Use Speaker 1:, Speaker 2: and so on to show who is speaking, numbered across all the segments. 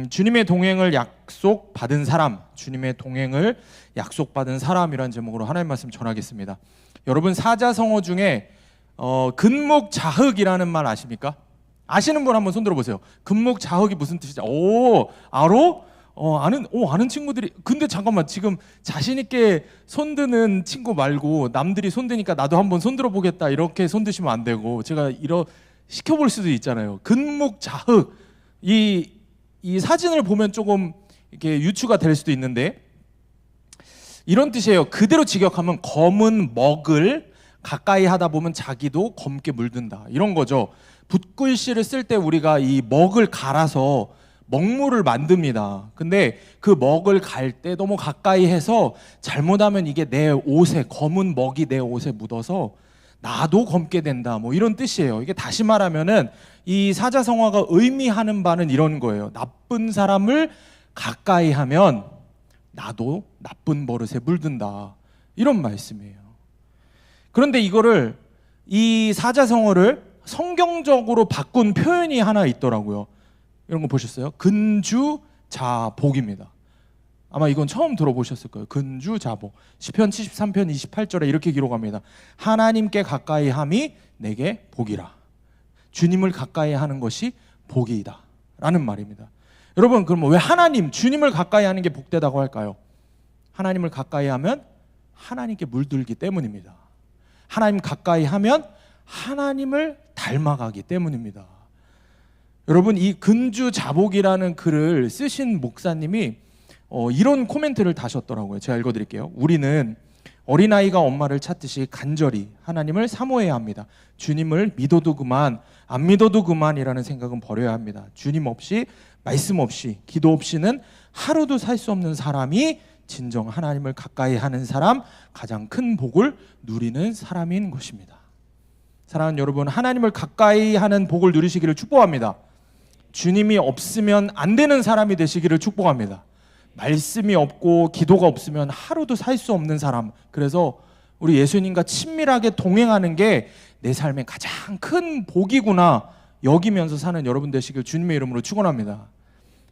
Speaker 1: 주님의 동행을 약속받은 사람, 주님의 동행을 약속받은 사람이라는 제목으로 하나님 말씀 전하겠습니다. 여러분, 사자성어 중에 근묵자흑이라는 말 아십니까? 아시는 분 한번 손 들어보세요. 근묵자흑이 무슨 뜻이죠? 오, 알어? 아는 친구들이. 근데 잠깐만, 지금 자신 있게 손드는 친구 말고 남들이 손드니까 나도 한번 손들어 보겠다 이렇게 손드시면 안 되고, 제가 시켜볼 수도 있잖아요. 근묵자흑, 이 사진을 보면 조금 이렇게 유추가 될 수도 있는데, 이런 뜻이에요. 그대로 직역하면 검은 먹을 가까이 하다 보면 자기도 검게 물든다, 이런 거죠. 붓글씨를 쓸 때 우리가 이 먹을 갈아서 먹물을 만듭니다. 근데 그 먹을 갈 때 너무 가까이 해서 잘못하면 이게 내 옷에, 검은 먹이 내 옷에 묻어서 나도 검게 된다, 뭐 이런 뜻이에요. 이게 다시 말하면은 이 사자성어가 의미하는 바는 이런 거예요. 나쁜 사람을 가까이 하면 나도 나쁜 버릇에 물든다, 이런 말씀이에요. 그런데 이 사자성어를 성경적으로 바꾼 표현이 하나 있더라고요. 이런 거 보셨어요? 근주자복입니다. 아마 이건 처음 들어보셨을 거예요. 근주자복. 시편 73편 28절에 이렇게 기록합니다. 하나님께 가까이 함이 내게 복이라. 주님을 가까이 하는 것이 복이다, 라는 말입니다. 여러분, 그럼 왜 주님을 가까이 하는 게 복되다고 할까요? 하나님을 가까이 하면 하나님께 물들기 때문입니다. 하나님 가까이 하면 하나님을 닮아가기 때문입니다. 여러분, 이 근주자복이라는 글을 쓰신 목사님이 이런 코멘트를 다셨더라고요. 제가 읽어드릴게요. 우리는 어린아이가 엄마를 찾듯이 간절히 하나님을 사모해야 합니다. 주님을 믿어도 그만, 안 믿어도 그만이라는 생각은 버려야 합니다. 주님 없이, 말씀 없이, 기도 없이는 하루도 살 수 없는 사람이 진정 하나님을 가까이 하는 사람, 가장 큰 복을 누리는 사람인 것입니다. 사랑하는 여러분, 하나님을 가까이 하는 복을 누리시기를 축복합니다. 주님이 없으면 안 되는 사람이 되시기를 축복합니다. 말씀이 없고 기도가 없으면 하루도 살 수 없는 사람, 그래서 우리 예수님과 친밀하게 동행하는 게 내 삶의 가장 큰 복이구나 여기면서 사는 여러분 되시길 주님의 이름으로 축원합니다.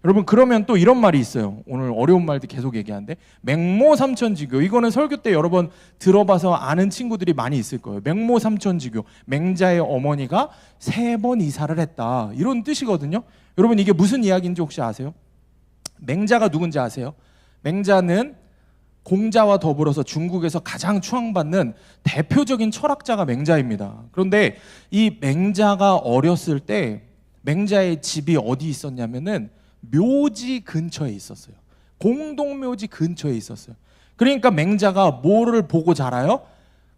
Speaker 1: 여러분, 그러면 또 이런 말이 있어요. 오늘 어려운 말도 계속 얘기하는데, 맹모삼천지교. 이거는 설교 때 여러 번 들어봐서 아는 친구들이 많이 있을 거예요. 맹모삼천지교, 맹자의 어머니가 3번 이사를 했다, 이런 뜻이거든요. 여러분, 이게 무슨 이야기인지 혹시 아세요? 맹자가 누군지 아세요? 맹자는 공자와 더불어서 중국에서 가장 추앙받는 대표적인 철학자가 맹자입니다. 그런데 이 맹자가 어렸을 때 맹자의 집이 어디 있었냐면은 묘지 근처에 있었어요. 공동묘지 근처에 있었어요. 그러니까 맹자가 뭐를 보고 자라요?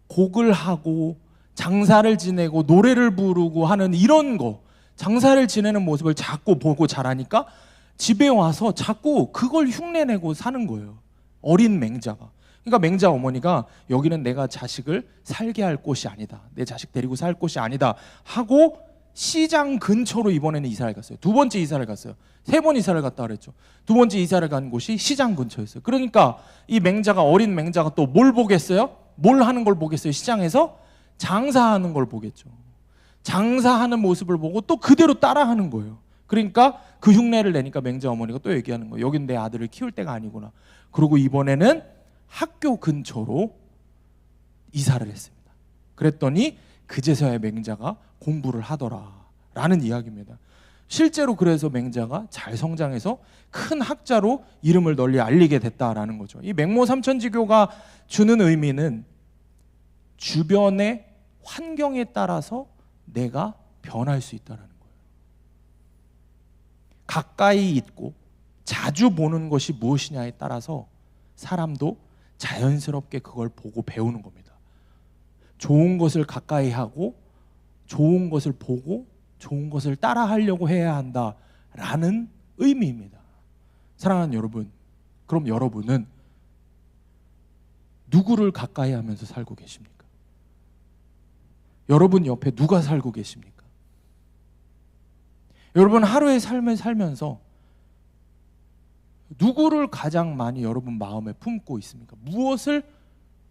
Speaker 1: 곡을 하고 장사를 지내고 노래를 부르고 하는 이런 거, 장사를 지내는 모습을 자꾸 보고 자라니까 집에 와서 자꾸 그걸 흉내내고 사는 거예요. 어린 맹자가. 그러니까 맹자 어머니가 여기는 내가 자식을 살게 할 곳이 아니다, 내 자식 데리고 살 곳이 아니다 하고 시장 근처로 이번에는 이사를 갔어요. 2번째 이사를 갔어요. 3번 이사를 갔다 그랬죠. 2번째 이사를 간 곳이 시장 근처였어요. 그러니까 이 맹자가, 어린 맹자가 또 뭘 보겠어요? 뭘 하는 걸 보겠어요? 시장에서 장사하는 걸 보겠죠. 장사하는 모습을 보고 또 그대로 따라하는 거예요. 그러니까 그 흉내를 내니까 맹자 어머니가 또 얘기하는 거예요. 여긴 내 아들을 키울 때가 아니구나. 그리고 이번에는 학교 근처로 이사를 했습니다. 그랬더니 그제서야 맹자가 공부를 하더라, 라는 이야기입니다. 실제로 그래서 맹자가 잘 성장해서 큰 학자로 이름을 널리 알리게 됐다라는 거죠. 이 맹모삼천지교가 주는 의미는 주변의 환경에 따라서 내가 변할 수 있다는 거예요. 가까이 있고 자주 보는 것이 무엇이냐에 따라서 사람도 자연스럽게 그걸 보고 배우는 겁니다. 좋은 것을 가까이 하고 좋은 것을 보고 좋은 것을 따라 하려고 해야 한다라는 의미입니다. 사랑하는 여러분, 그럼 여러분은 누구를 가까이 하면서 살고 계십니까? 여러분 옆에 누가 살고 계십니까? 여러분, 하루의 삶을 살면서 누구를 가장 많이 여러분 마음에 품고 있습니까? 무엇을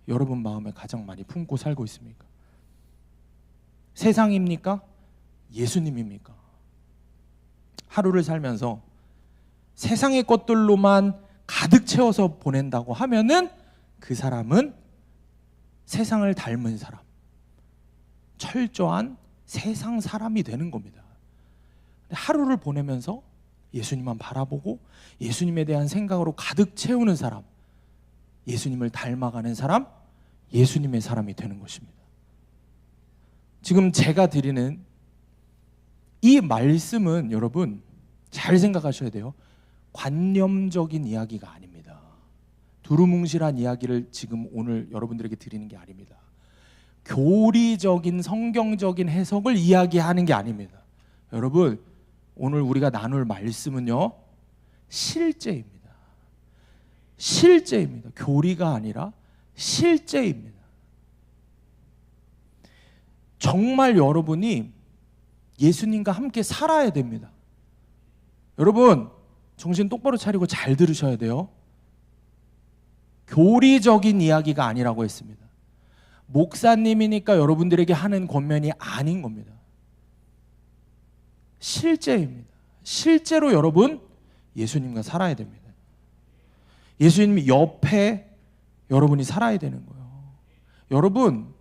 Speaker 1: 여러분 마음에 가장 많이 품고 살고 있습니까? 세상입니까? 예수님입니까? 하루를 살면서 세상의 것들로만 가득 채워서 보낸다고 하면은 그 사람은 세상을 닮은 사람, 철저한 세상 사람이 되는 겁니다. 하루를 보내면서 예수님만 바라보고 예수님에 대한 생각으로 가득 채우는 사람, 예수님을 닮아가는 사람, 예수님의 사람이 되는 것입니다. 지금 제가 드리는 이 말씀은 여러분 잘 생각하셔야 돼요. 관념적인 이야기가 아닙니다. 두루뭉실한 이야기를 지금 오늘 여러분들에게 드리는 게 아닙니다. 교리적인 성경적인 해석을 이야기하는 게 아닙니다. 여러분, 오늘 우리가 나눌 말씀은요, 실제입니다. 실제입니다. 교리가 아니라 실제입니다. 정말 여러분이 예수님과 함께 살아야 됩니다. 여러분, 정신 똑바로 차리고 잘 들으셔야 돼요. 교리적인 이야기가 아니라고 했습니다. 목사님이니까 여러분들에게 하는 권면이 아닌 겁니다. 실제입니다. 실제로 여러분 예수님과 살아야 됩니다. 예수님 옆에 여러분이 살아야 되는 거예요. 여러분,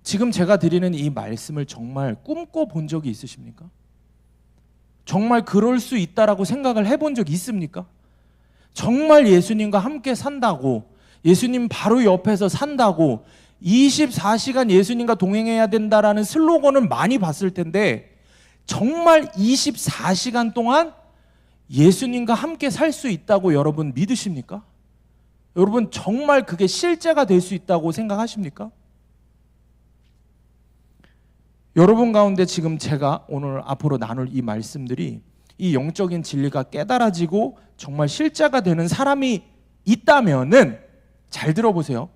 Speaker 1: 지금 제가 드리는 이 말씀을 정말 꿈꿔본 적이 있으십니까? 정말 그럴 수 있다라고 생각을 해본 적 있습니까? 정말 예수님과 함께 산다고, 예수님 바로 옆에서 산다고, 24시간 예수님과 동행해야 된다라는 슬로건을 많이 봤을 텐데, 정말 24시간 동안 예수님과 함께 살 수 있다고 여러분 믿으십니까? 여러분 정말 그게 실제가 될 수 있다고 생각하십니까? 여러분 가운데 지금 제가 오늘 앞으로 나눌 이 말씀들이 이 영적인 진리가 깨달아지고 정말 실제가 되는 사람이 있다면은, 잘 들어보세요.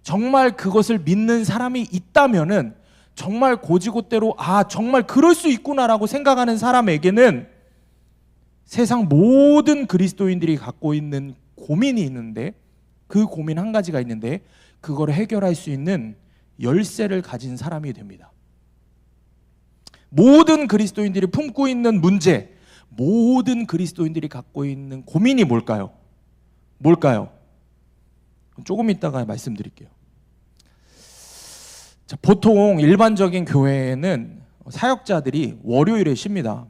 Speaker 1: 정말 그것을 믿는 사람이 있다면은, 정말 고지고대로 정말 그럴 수 있구나라고 생각하는 사람에게는 세상 모든 그리스도인들이 갖고 있는 고민이 있는데, 그 고민 한 가지가 있는데 그걸 해결할 수 있는 열쇠를 가진 사람이 됩니다. 모든 그리스도인들이 품고 있는 문제, 모든 그리스도인들이 갖고 있는 고민이 뭘까요? 뭘까요? 조금 이따가 말씀드릴게요. 자, 보통 일반적인 교회에는 사역자들이 월요일에 쉽니다.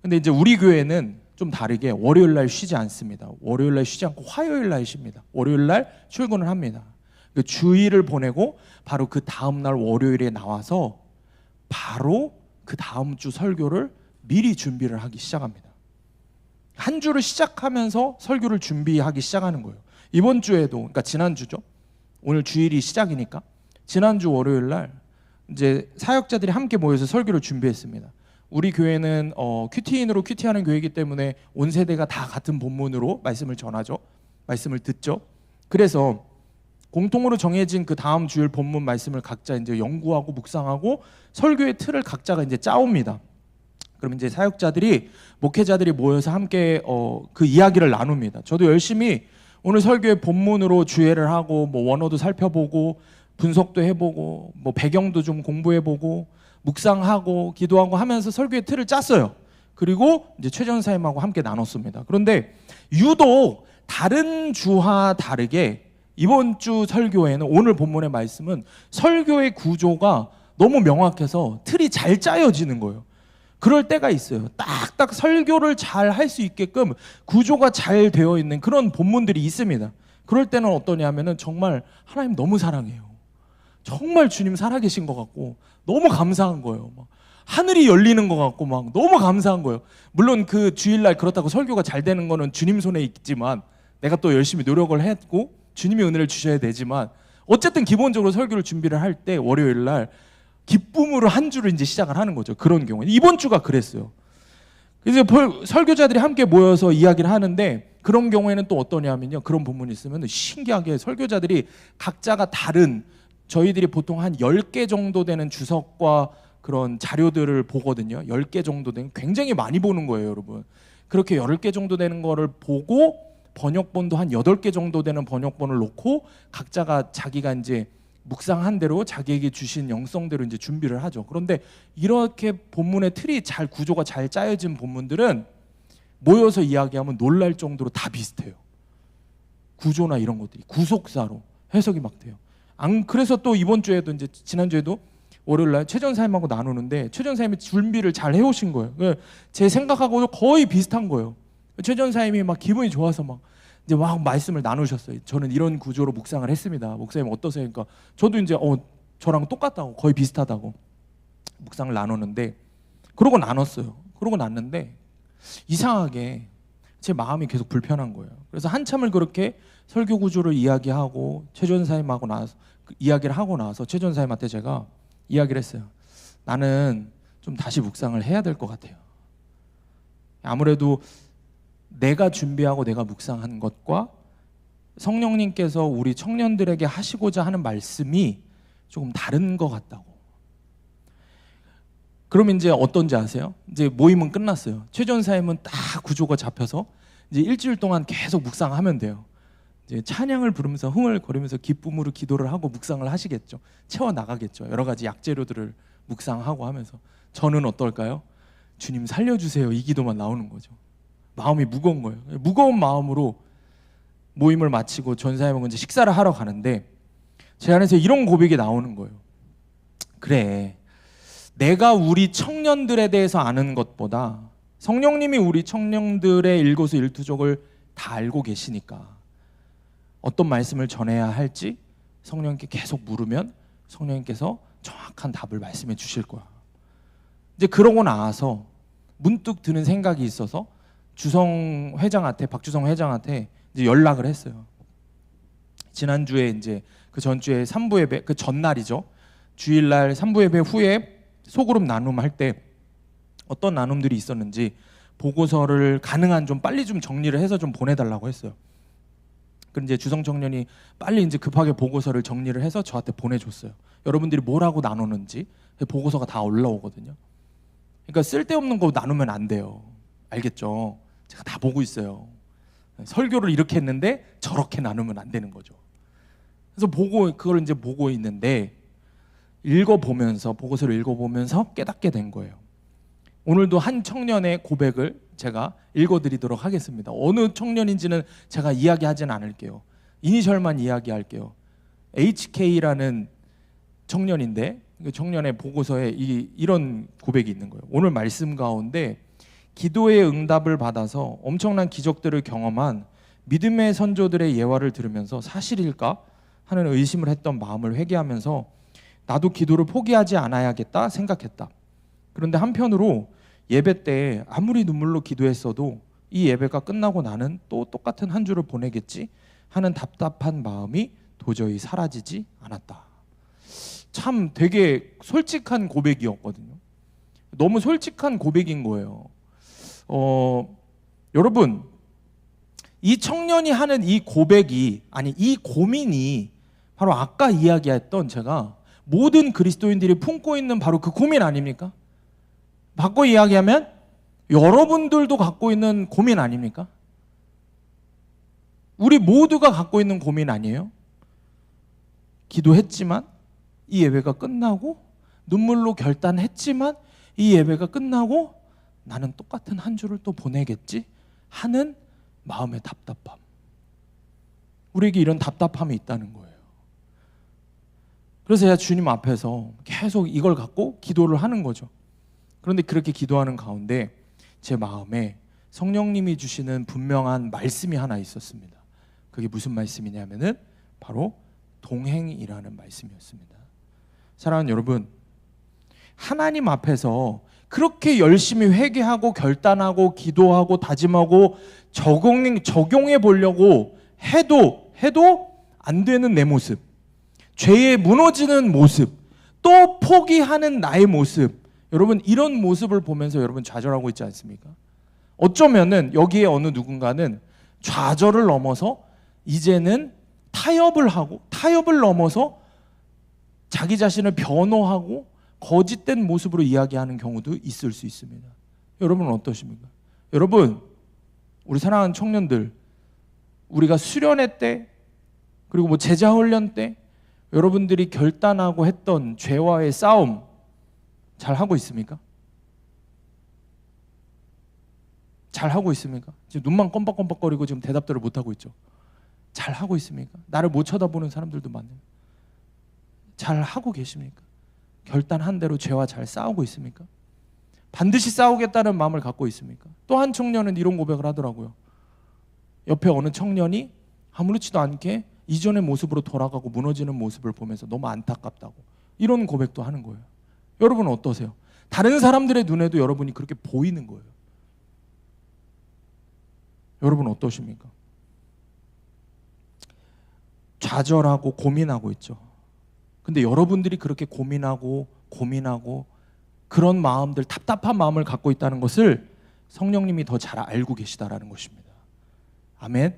Speaker 1: 근데 이제 우리 교회는 좀 다르게 월요일 날 쉬지 않습니다. 월요일 날 쉬지 않고 화요일 날 쉽니다. 월요일 날 출근을 합니다. 그 주일을 보내고 바로 그 다음 날 월요일에 나와서 바로 그 다음 주 설교를 미리 준비를 하기 시작합니다. 한 주를 시작하면서 설교를 준비하기 시작하는 거예요. 이번 주에도, 그러니까 지난주죠. 오늘 주일이 시작이니까 지난주 월요일 날 이제 사역자들이 함께 모여서 설교를 준비했습니다. 우리 교회는 큐티인으로 큐티하는 교회이기 때문에 온 세대가 다 같은 본문으로 말씀을 전하죠. 말씀을 듣죠. 그래서 공통으로 정해진 그 다음 주일 본문 말씀을 각자 이제 연구하고 묵상하고 설교의 틀을 각자가 이제 짜옵니다. 그럼 이제 사역자들이, 목회자들이 모여서 함께 그 이야기를 나눕니다. 저도 열심히 오늘 설교의 본문으로 주예를 하고 뭐 원어도 살펴보고 분석도 해보고 뭐 배경도 좀 공부해보고 묵상하고 기도하고 하면서 설교의 틀을 짰어요. 그리고 이제 최 전사님하고 함께 나눴습니다. 그런데 유독 다른 주와 다르게 이번 주 설교에는, 오늘 본문의 말씀은 설교의 구조가 너무 명확해서 틀이 잘 짜여지는 거예요. 그럴 때가 있어요. 딱딱 설교를 잘 할 수 있게끔 구조가 잘 되어 있는 그런 본문들이 있습니다. 그럴 때는 어떠냐면은 정말 하나님 너무 사랑해요. 정말 주님 살아계신 것 같고 너무 감사한 거예요. 막 하늘이 열리는 것 같고 막 너무 감사한 거예요. 물론 그 주일날 그렇다고 설교가 잘 되는 거는 주님 손에 있지만, 내가 또 열심히 노력을 했고 주님이 은혜를 주셔야 되지만, 어쨌든 기본적으로 설교를 준비를 할 때 월요일날 기쁨으로 한 주를 이제 시작을 하는 거죠. 그런 경우에 이번 주가 그랬어요. 그래서 설교자들이 함께 모여서 이야기를 하는데, 그런 경우에는 또 어떠냐면요, 그런 본문이 있으면 신기하게 설교자들이 각자가 다른, 저희들이 보통 한 10개 정도 되는 주석과 그런 자료들을 보거든요. 10개 정도 되는, 굉장히 많이 보는 거예요, 여러분. 그렇게 10개 정도 되는 거를 보고 번역본도 한 8개 정도 되는 번역본을 놓고 각자가 자기가 이제 묵상한 대로 자기에게 주신 영성대로 이제 준비를 하죠. 그런데 이렇게 본문의 틀이 잘, 구조가 잘 짜여진 본문들은 모여서 이야기하면 놀랄 정도로 다 비슷해요. 구조나 이런 것들이 구속사로 해석이 막 돼요. 그래서 또 이번 주에도 이제 지난주에도 월요일날 최전사님하고 나누는데 최전사님이 준비를 잘 해오신 거예요. 제 생각하고도 거의 비슷한 거예요. 최전사님이 막 기분이 좋아서 막 이제 막 말씀을 나누셨어요. 저는 이런 구조로 묵상을 했습니다. 목사님 어떠세요? 그러니까 저도 이제 저랑 똑같다고, 거의 비슷하다고 묵상을 나누는데, 그러고 나눴어요. 그러고 났는데 이상하게 제 마음이 계속 불편한 거예요. 그래서 한참을 그렇게 설교 구조를 이야기하고 최전사님하고 나서 이야기를 하고 나서 최전사님한테 제가 이야기를 했어요. 나는 좀 다시 묵상을 해야 될 것 같아요. 아무래도 내가 준비하고 내가 묵상한 것과 성령님께서 우리 청년들에게 하시고자 하는 말씀이 조금 다른 것 같다고. 그럼 이제 어떤지 아세요? 이제 모임은 끝났어요. 최전사님은 딱 구조가 잡혀서 이제 일주일 동안 계속 묵상하면 돼요. 이제 찬양을 부르면서 흥얼거리면서 기쁨으로 기도를 하고 묵상을 하시겠죠. 채워 나가겠죠. 여러 가지 약재료들을 묵상하고 하면서. 저는 어떨까요? 주님 살려주세요, 이 기도만 나오는 거죠. 마음이 무거운 거예요. 무거운 마음으로 모임을 마치고 전사님하고 이제 식사를 하러 가는데 제 안에서 이런 고백이 나오는 거예요. 그래, 내가 우리 청년들에 대해서 아는 것보다 성령님이 우리 청년들의 일거수일투족을 다 알고 계시니까 어떤 말씀을 전해야 할지 성령님께 계속 물으면 성령님께서 정확한 답을 말씀해 주실 거야. 이제 그러고 나서 문득 드는 생각이 있어서 주성 회장한테, 박주성 회장한테 이제 연락을 했어요. 지난주에 이제 그 전주에 3부 예배, 그 전날이죠. 주일날 3부 예배 후에 소그룹 나눔 할 때 어떤 나눔들이 있었는지 보고서를 가능한 좀 빨리 좀 정리를 해서 좀 보내달라고 했어요. 그럼 이제 주성 청년이 빨리 이제 급하게 보고서를 정리를 해서 저한테 보내줬어요. 여러분들이 뭐라고 나누는지 보고서가 다 올라오거든요. 그러니까 쓸데없는 거 나누면 안 돼요. 알겠죠? 제가 다 보고 있어요. 설교를 이렇게 했는데 저렇게 나누면 안 되는 거죠. 그래서 그걸 이제 보고 있는데 읽어보면서, 보고서를 읽어보면서 깨닫게 된 거예요. 오늘도 한 청년의 고백을 제가 읽어드리도록 하겠습니다. 어느 청년인지는 제가 이야기하지는 않을게요. 이니셜만 이야기할게요. HK라는 청년인데 그 청년의 보고서에 이런 고백이 있는 거예요. 오늘 말씀 가운데 기도의 응답을 받아서 엄청난 기적들을 경험한 믿음의 선조들의 예화를 들으면서 사실일까 하는 의심을 했던 마음을 회개하면서 나도 기도를 포기하지 않아야겠다 생각했다. 그런데 한편으로 예배 때 아무리 눈물로 기도했어도 이 예배가 끝나고 나는 또 똑같은 한 주를 보내겠지 하는 답답한 마음이 도저히 사라지지 않았다. 참 되게 솔직한 고백이었거든요. 너무 솔직한 고백인 거예요. 여러분, 이 청년이 하는 이 고백이, 아니 이 고민이 바로 아까 이야기했던 제가 모든 그리스도인들이 품고 있는 바로 그 고민 아닙니까? 바꿔 이야기하면 여러분들도 갖고 있는 고민 아닙니까? 우리 모두가 갖고 있는 고민 아니에요? 기도했지만 이 예배가 끝나고, 눈물로 결단했지만 이 예배가 끝나고 나는 똑같은 한 주를 또 보내겠지 하는 마음의 답답함. 우리에게 이런 답답함이 있다는 거예요. 그래서 제가 주님 앞에서 계속 이걸 갖고 기도를 하는 거죠. 그런데 그렇게 기도하는 가운데 제 마음에 성령님이 주시는 분명한 말씀이 하나 있었습니다. 그게 무슨 말씀이냐면은 바로 동행이라는 말씀이었습니다. 사랑하는 여러분, 하나님 앞에서 그렇게 열심히 회개하고 결단하고 기도하고 다짐하고 적용해 보려고 해도 안 되는 내 모습, 죄에 무너지는 모습, 또 포기하는 나의 모습, 여러분 이런 모습을 보면서 여러분 좌절하고 있지 않습니까? 어쩌면은 여기에 어느 누군가는 좌절을 넘어서 이제는 타협을 넘어서 자기 자신을 변호하고 거짓된 모습으로 이야기하는 경우도 있을 수 있습니다. 여러분은 어떠십니까? 여러분, 우리 사랑하는 청년들, 우리가 수련회 때 그리고 뭐 제자훈련 때 여러분들이 결단하고 했던 죄와의 싸움 잘 하고 있습니까? 잘하고 있습니까? 지금 눈만 껌뻑껌뻑거리고 지금 대답들을 못하고 있죠. 잘하고 있습니까? 나를 못 쳐다보는 사람들도 많네요. 잘하고 계십니까? 결단한 대로 죄와 잘 싸우고 있습니까? 반드시 싸우겠다는 마음을 갖고 있습니까? 또 한 청년은 이런 고백을 하더라고요. 옆에 어느 청년이 아무렇지도 않게 이전의 모습으로 돌아가고 무너지는 모습을 보면서 너무 안타깝다고 이런 고백도 하는 거예요. 여러분은 어떠세요? 다른 사람들의 눈에도 여러분이 그렇게 보이는 거예요. 여러분 어떠십니까? 좌절하고 고민하고 있죠. 근데 여러분들이 그렇게 고민하고 그런 마음들, 답답한 마음을 갖고 있다는 것을 성령님이 더 잘 알고 계시다라는 것입니다. 아멘.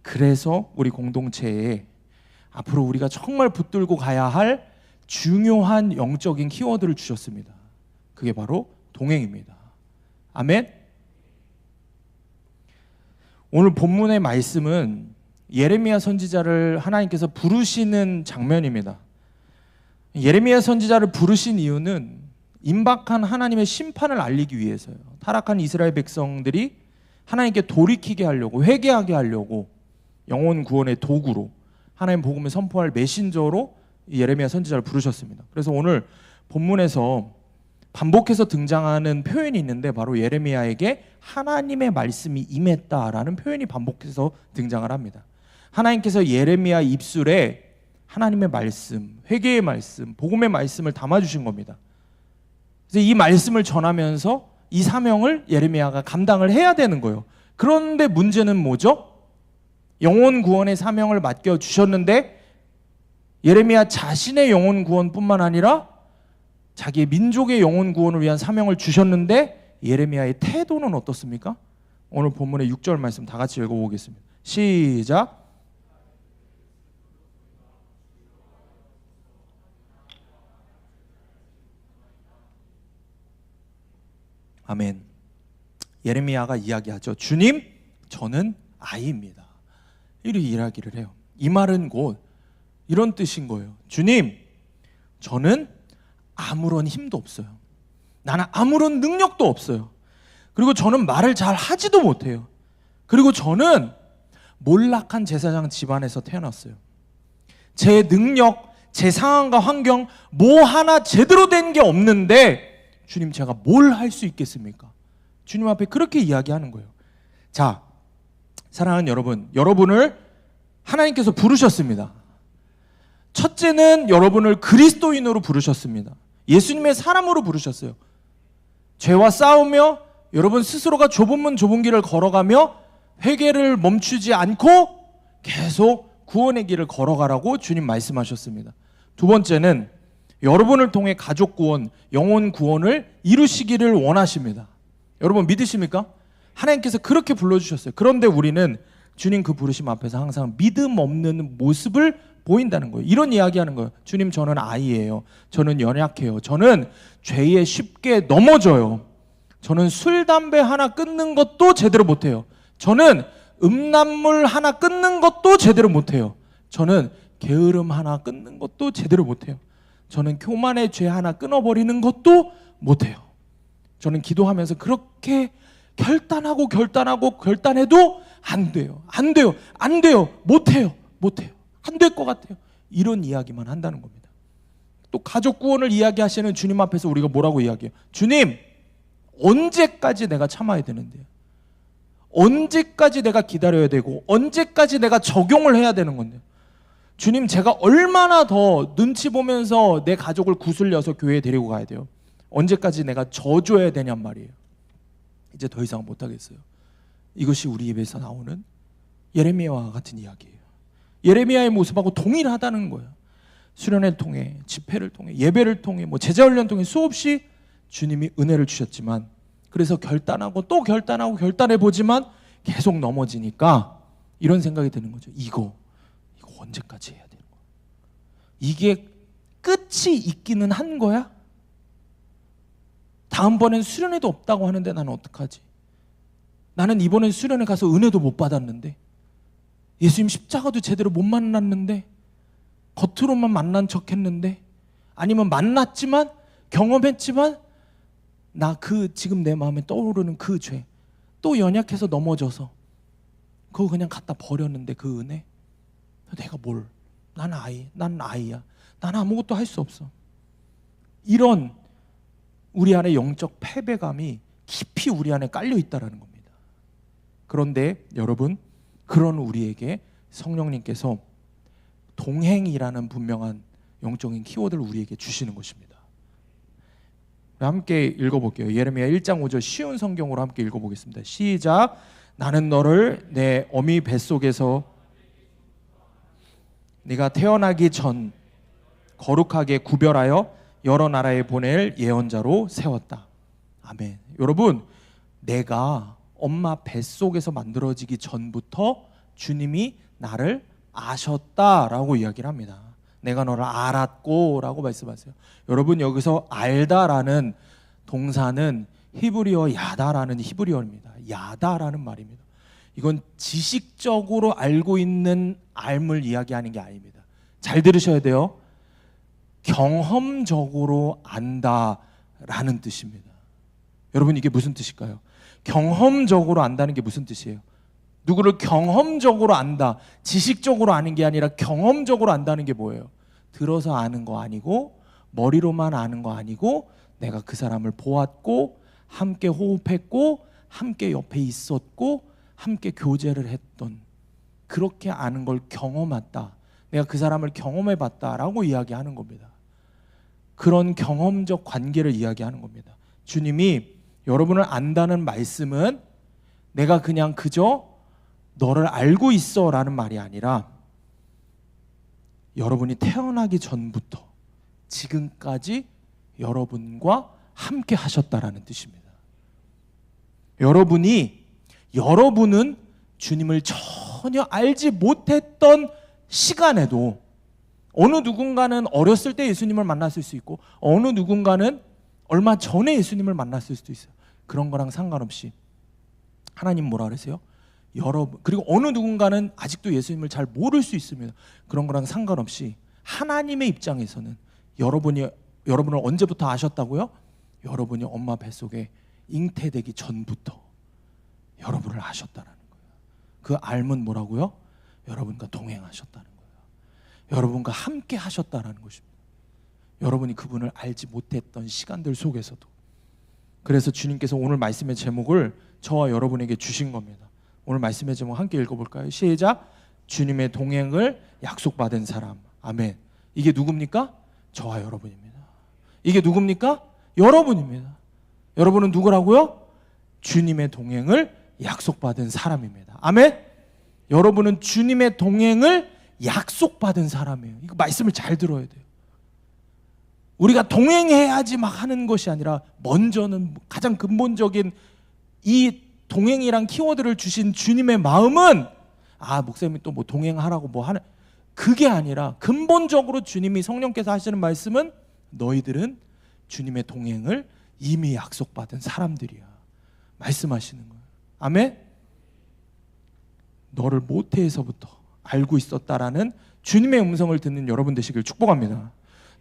Speaker 1: 그래서 우리 공동체에 앞으로 우리가 정말 붙들고 가야 할 중요한 영적인 키워드를 주셨습니다. 그게 바로 동행입니다. 아멘. 오늘 본문의 말씀은 예레미야 선지자를 하나님께서 부르시는 장면입니다. 예레미야 선지자를 부르신 이유는 임박한 하나님의 심판을 알리기 위해서요. 타락한 이스라엘 백성들이 하나님께 돌이키게 하려고, 회개하게 하려고 영혼 구원의 도구로 하나님 복음을 선포할 메신저로 예레미야 선지자를 부르셨습니다. 그래서 오늘 본문에서 반복해서 등장하는 표현이 있는데 바로 예레미야에게 하나님의 말씀이 임했다라는 표현이 반복해서 등장을 합니다. 하나님께서 예레미야 입술에 하나님의 말씀, 회개의 말씀, 복음의 말씀을 담아주신 겁니다. 그래서 이 말씀을 전하면서 이 사명을 예레미야가 감당을 해야 되는 거예요. 그런데 문제는 뭐죠? 영혼 구원의 사명을 맡겨주셨는데 예레미야 자신의 영혼 구원뿐만 아니라 자기의 민족의 영혼 구원을 위한 사명을 주셨는데 예레미야의 태도는 어떻습니까? 오늘 본문의 6절 말씀 다 같이 읽어보겠습니다. 시작. 아멘. 예레미야가 이야기하죠. 주님, 저는 아이입니다. 이렇게 이야기를 해요. 이 말은 곧 이런 뜻인 거예요. 주님, 저는 아무런 힘도 없어요. 나는 아무런 능력도 없어요. 그리고 저는 말을 잘 하지도 못해요. 그리고 저는 몰락한 제사장 집안에서 태어났어요. 제 능력, 제 상황과 환경 뭐 하나 제대로 된 게 없는데 주님, 제가 뭘 할 수 있겠습니까? 주님 앞에 그렇게 이야기하는 거예요. 자, 사랑하는 여러분, 여러분을 하나님께서 부르셨습니다. 첫째는 여러분을 그리스도인으로 부르셨습니다. 예수님의 사람으로 부르셨어요. 죄와 싸우며 여러분 스스로가 좁은 문 좁은 길을 걸어가며 회개를 멈추지 않고 계속 구원의 길을 걸어가라고 주님 말씀하셨습니다. 두 번째는 여러분을 통해 가족 구원, 영혼 구원을 이루시기를 원하십니다. 여러분 믿으십니까? 하나님께서 그렇게 불러주셨어요. 그런데 우리는 주님 그 부르심 앞에서 항상 믿음 없는 모습을 보인다는 거예요. 이런 이야기하는 거예요. 주님, 저는 아이예요. 저는 연약해요. 저는 죄에 쉽게 넘어져요. 저는 술, 담배 하나 끊는 것도 제대로 못해요. 저는 음란물 하나 끊는 것도 제대로 못해요. 저는 게으름 하나 끊는 것도 제대로 못해요. 저는 교만의 죄 하나 끊어버리는 것도 못해요. 저는 기도하면서 그렇게 결단해도 안 돼요. 못해요. 안 될 것 같아요. 이런 이야기만 한다는 겁니다. 또 가족 구원을 이야기하시는 주님 앞에서 우리가 뭐라고 이야기해요? 주님, 언제까지 내가 참아야 되는데요? 언제까지 내가 기다려야 되고 언제까지 내가 적용을 해야 되는 건데요? 주님, 제가 얼마나 더 눈치 보면서 내 가족을 구슬려서 교회에 데리고 가야 돼요? 언제까지 내가 져줘야 되냔 말이에요. 이제 더 이상 못하겠어요. 이것이 우리 입에서 나오는 예레미야와 같은 이야기예요. 예레미야의 모습하고 동일하다는 거예요. 수련회를 통해, 집회를 통해, 예배를 통해, 제자훈련 통해 수없이 주님이 은혜를 주셨지만, 그래서 결단하고 또 결단해보지만 계속 넘어지니까 이런 생각이 드는 거죠. 이거 언제까지 해야 되는 거야? 이게 끝이 있기는 한 거야? 다음번엔 수련회도 없다고 하는데 나는 어떡하지? 나는 이번엔 수련회 가서 은혜도 못 받았는데, 예수님 십자가도 제대로 못 만났는데, 겉으로만 만난 척 했는데, 아니면 만났지만 경험했지만 나 지금 내 마음에 떠오르는 그 죄, 또 연약해서 넘어져서 그거 그냥 갖다 버렸는데 그 은혜? 내가 뭘? 난 아이야. 난 아무것도 할 수 없어. 이런 우리 안에 영적 패배감이 깊이 우리 안에 깔려 있다는 겁니다. 그런데 여러분, 그런 우리에게 성령님께서 동행이라는 분명한 영적인 키워드를 우리에게 주시는 것입니다. 함께 읽어볼게요. 예레미야 1장 5절 쉬운 성경으로 함께 읽어보겠습니다. 시작. 나는 너를 내 어미 뱃속에서 네가 태어나기 전 거룩하게 구별하여 여러 나라에 보낼 예언자로 세웠다. 아멘. 여러분, 내가 엄마 뱃속에서 만들어지기 전부터 주님이 나를 아셨다라고 이야기를 합니다. 내가 너를 알았고 라고 말씀하세요. 여러분, 여기서 알다라는 동사는 히브리어 야다라는 히브리어입니다. 야다라는 말입니다. 이건 지식적으로 알고 있는 알을 이야기하는 게 아닙니다. 잘 들으셔야 돼요. 경험적으로 안다라는 뜻입니다. 여러분, 이게 무슨 뜻일까요? 경험적으로 안다는 게 무슨 뜻이에요? 누구를 경험적으로 안다, 지식적으로 아는 게 아니라 경험적으로 안다는 게 뭐예요? 들어서 아는 거 아니고, 머리로만 아는 거 아니고, 내가 그 사람을 보았고, 함께 호흡했고, 함께 옆에 있었고, 함께 교제를 했던, 그렇게 아는 걸 경험했다, 내가 그 사람을 경험해봤다라고 이야기하는 겁니다. 그런 경험적 관계를 이야기하는 겁니다. 주님이 여러분을 안다는 말씀은 내가 그냥 그저 너를 알고 있어 라는 말이 아니라 여러분이 태어나기 전부터 지금까지 여러분과 함께 하셨다라는 뜻입니다. 여러분은 주님을 전혀 알지 못했던 시간에도 어느 누군가는 어렸을 때 예수님을 만났을 수 있고 어느 누군가는 얼마 전에 예수님을 만났을 수도 있어요. 그런 거랑 상관없이 하나님 뭐라 그러세요? 여러분, 그리고 어느 누군가는 아직도 예수님을 잘 모를 수 있습니다. 그런 거랑 상관없이 하나님의 입장에서는 여러분을 언제부터 아셨다고요? 여러분이 엄마 뱃속에 잉태되기 전부터 여러분을 아셨다는 거예요. 그 알면 뭐라고요? 여러분과 동행하셨다는 거예요. 여러분과 함께 하셨다는 것입니다. 여러분이 그분을 알지 못했던 시간들 속에서도. 그래서 주님께서 오늘 말씀의 제목을 저와 여러분에게 주신 겁니다. 오늘 말씀의 제목 함께 읽어볼까요? 시작. 주님의 동행을 약속받은 사람. 아멘. 이게 누굽니까? 저와 여러분입니다. 이게 누굽니까? 여러분입니다. 여러분은 누구라고요? 주님의 동행을 약속받은 사람입니다. 아멘. 여러분은 주님의 동행을 약속받은 사람이에요. 이거 말씀을 잘 들어야 돼요. 우리가 동행해야지 막 하는 것이 아니라 먼저는 가장 근본적인 이 동행이란 키워드를 주신 주님의 마음은 목사님이 또 뭐 동행하라고 뭐 하는 그게 아니라 근본적으로 주님이 성령께서 하시는 말씀은 너희들은 주님의 동행을 이미 약속받은 사람들이야 말씀하시는 거예요. 아멘. 너를 모태에서부터 알고 있었다라는 주님의 음성을 듣는 여러분 되시길 축복합니다.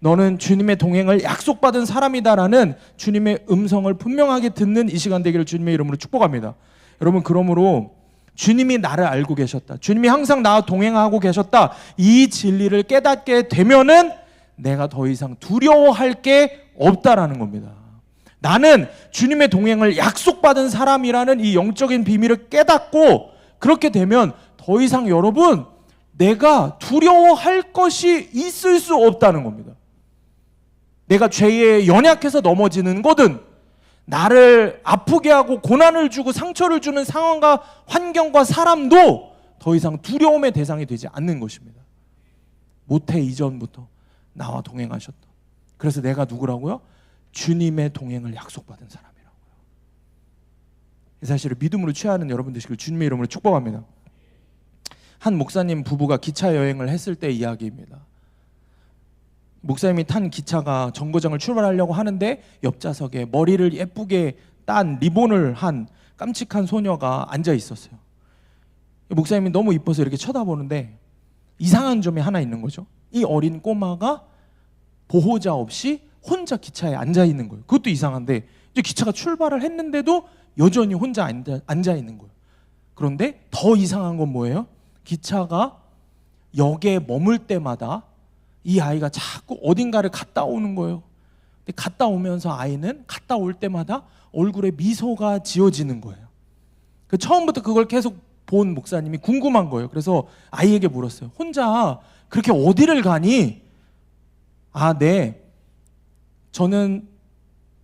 Speaker 1: 너는 주님의 동행을 약속받은 사람이다라는 주님의 음성을 분명하게 듣는 이 시간 되기를 주님의 이름으로 축복합니다. 여러분, 그러므로 주님이 나를 알고 계셨다, 주님이 항상 나와 동행하고 계셨다, 이 진리를 깨닫게 되면은 내가 더 이상 두려워할 게 없다라는 겁니다. 나는 주님의 동행을 약속받은 사람이라는 이 영적인 비밀을 깨닫고 그렇게 되면 더 이상 여러분 내가 두려워할 것이 있을 수 없다는 겁니다. 내가 죄에 연약해서 넘어지는 거든 나를 아프게 하고 고난을 주고 상처를 주는 상황과 환경과 사람도 더 이상 두려움의 대상이 되지 않는 것입니다. 모태 이전부터 나와 동행하셨다. 그래서 내가 누구라고요? 주님의 동행을 약속받은 사람이라고요. 이 사실을 믿음으로 취하는 여러분 되시길 주님의 이름으로 축복합니다. 한 목사님 부부가 기차 여행을 했을 때 이야기입니다. 목사님이 탄 기차가 정거장을 출발하려고 하는데 옆좌석에 머리를 예쁘게 딴 리본을 한 깜찍한 소녀가 앉아 있었어요. 목사님이 너무 이뻐서 이렇게 쳐다보는데 이상한 점이 하나 있는 거죠. 이 어린 꼬마가 보호자 없이 혼자 기차에 앉아 있는 거예요. 그것도 이상한데 이제 기차가 출발을 했는데도 여전히 혼자 앉아 있는 거예요. 그런데 더 이상한 건 뭐예요? 기차가 역에 머물 때마다 이 아이가 자꾸 어딘가를 갔다 오는 거예요. 근데 갔다 오면서 아이는 갔다 올 때마다 얼굴에 미소가 지어지는 거예요. 처음부터 그걸 계속 본 목사님이 궁금한 거예요. 그래서 아이에게 물었어요. 혼자 그렇게 어디를 가니? 아, 네. 저는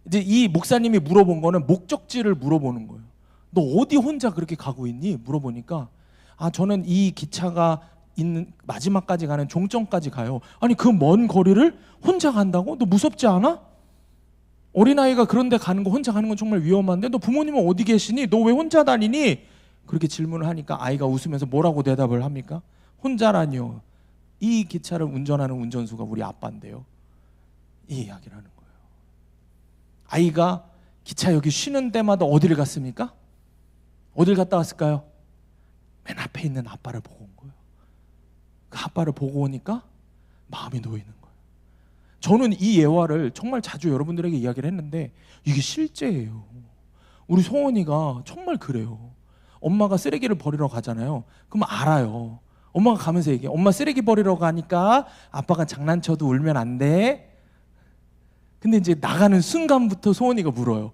Speaker 1: 이제 이 목사님이 물어본 거는 목적지를 물어보는 거예요. 너 어디 혼자 그렇게 가고 있니? 물어보니까 아, 저는 이 기차가 있는 마지막까지 가는 종점까지 가요. 아니, 그 먼 거리를 혼자 간다고? 너 무섭지 않아? 어린아이가 그런 데 가는 거 혼자 가는 건 정말 위험한데 너 부모님은 어디 계시니? 너 왜 혼자 다니니? 그렇게 질문을 하니까 아이가 웃으면서 뭐라고 대답을 합니까? 혼자라니요. 이 기차를 운전하는 운전수가 우리 아빠인데요. 이 이야기를 하는 거예요. 아이가 기차 여기 쉬는 때마다 어디를 갔습니까? 어딜 갔다 왔을까요? 맨 앞에 있는 아빠를 보고 온 거예요. 그 아빠를 보고 오니까 마음이 놓이는 거예요. 저는 이 예화를 정말 자주 여러분들에게 이야기를 했는데 이게 실제예요. 우리 소원이가 정말 그래요. 엄마가 쓰레기를 버리러 가잖아요. 그럼 알아요. 엄마가 가면서 얘기해. 엄마 쓰레기 버리러 가니까 아빠가 장난쳐도 울면 안 돼. 근데 이제 나가는 순간부터 소원이가 물어요.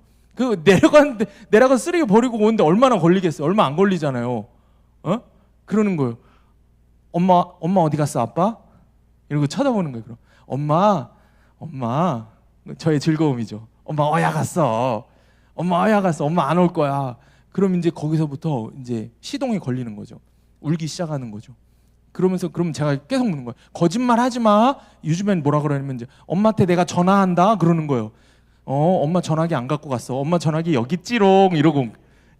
Speaker 1: 내려가 쓰레기 버리고 오는데 얼마나 걸리겠어요? 얼마 안 걸리잖아요. 그러는 거예요. 엄마 어디 갔어, 아빠? 이러고 쳐다보는 거예요. 그럼 엄마, 저의 즐거움이죠. 엄마 어야 갔어. 엄마 안 올 거야. 그럼 이제 거기서부터 이제 시동이 걸리는 거죠. 울기 시작하는 거죠. 그럼 제가 계속 묻는 거예요. 거짓말 하지 마. 요즘엔 뭐라 그러냐면 이제 엄마한테 내가 전화한다 그러는 거예요. 엄마 전화기 안 갖고 갔어. 엄마 전화기 여기 있지롱 이러고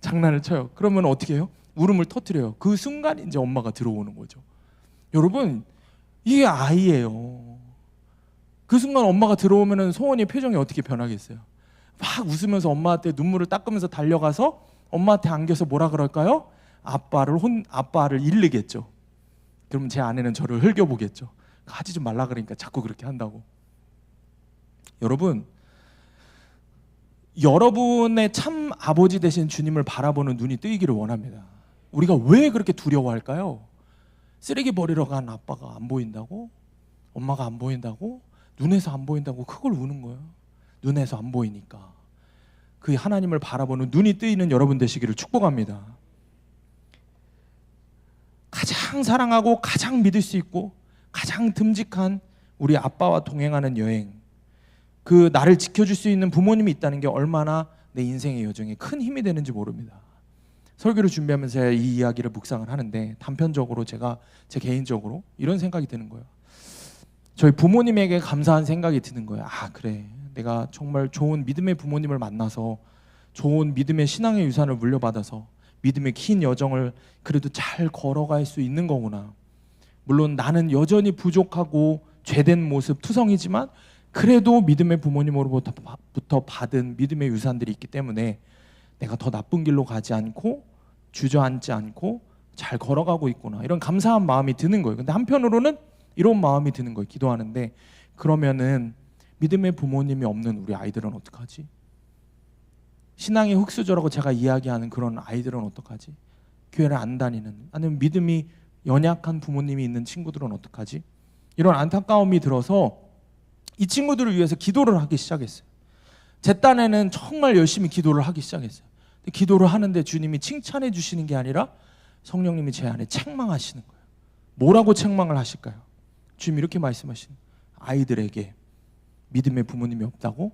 Speaker 1: 장난을 쳐요. 그러면 어떻게 해요? 울음을 터뜨려요. 그 순간 이제 엄마가 들어오는 거죠. 여러분, 이게 아이예요. 그 순간 엄마가 들어오면은 소원이의 표정이 어떻게 변하겠어요? 막 웃으면서 엄마한테 눈물을 닦으면서 달려가서 엄마한테 안겨서 뭐라 그럴까요? 아빠를 일르겠죠. 그러면 제 아내는 저를 흘겨보겠죠. 하지 좀 말라 그러니까 자꾸 그렇게 한다고. 여러분의 참 아버지 되신 주님을 바라보는 눈이 뜨이기를 원합니다. 우리가 왜 그렇게 두려워할까요? 쓰레기 버리러 간 아빠가 안 보인다고? 엄마가 안 보인다고? 눈에서 안 보인다고 그걸 우는 거예요. 눈에서 안 보이니까. 그 하나님을 바라보는 눈이 뜨이는 여러분 되시기를 축복합니다. 가장 사랑하고 가장 믿을 수 있고 가장 듬직한 우리 아빠와 동행하는 여행, 그 나를 지켜줄 수 있는 부모님이 있다는 게 얼마나 내 인생의 여정에 큰 힘이 되는지 모릅니다. 설교를 준비하면서 이 이야기를 묵상을 하는데 단편적으로 제가 제 개인적으로 이런 생각이 드는 거예요. 저희 부모님에게 감사한 생각이 드는 거예요. 아, 그래, 내가 정말 좋은 믿음의 부모님을 만나서 좋은 믿음의 신앙의 유산을 물려받아서 믿음의 긴 여정을 그래도 잘 걸어갈 수 있는 거구나. 물론 나는 여전히 부족하고 죄된 모습 투성이지만 그래도 믿음의 부모님으로부터 받은 믿음의 유산들이 있기 때문에 내가 더 나쁜 길로 가지 않고 주저앉지 않고 잘 걸어가고 있구나, 이런 감사한 마음이 드는 거예요. 근데 한편으로는 이런 마음이 드는 거예요. 기도하는데 그러면은 믿음의 부모님이 없는 우리 아이들은 어떡하지? 신앙의 흙수저라고 제가 이야기하는 그런 아이들은 어떡하지? 교회를 안 다니는, 아니면 믿음이 연약한 부모님이 있는 친구들은 어떡하지? 이런 안타까움이 들어서 이 친구들을 위해서 기도를 하기 시작했어요. 제 딴에는 정말 열심히 기도를 하기 시작했어요. 근데 기도를 하는데 주님이 칭찬해 주시는 게 아니라 성령님이 제 안에 책망하시는 거예요. 뭐라고 책망을 하실까요? 주님이 이렇게 말씀하시는 거예요. 아이들에게 믿음의 부모님이 없다고?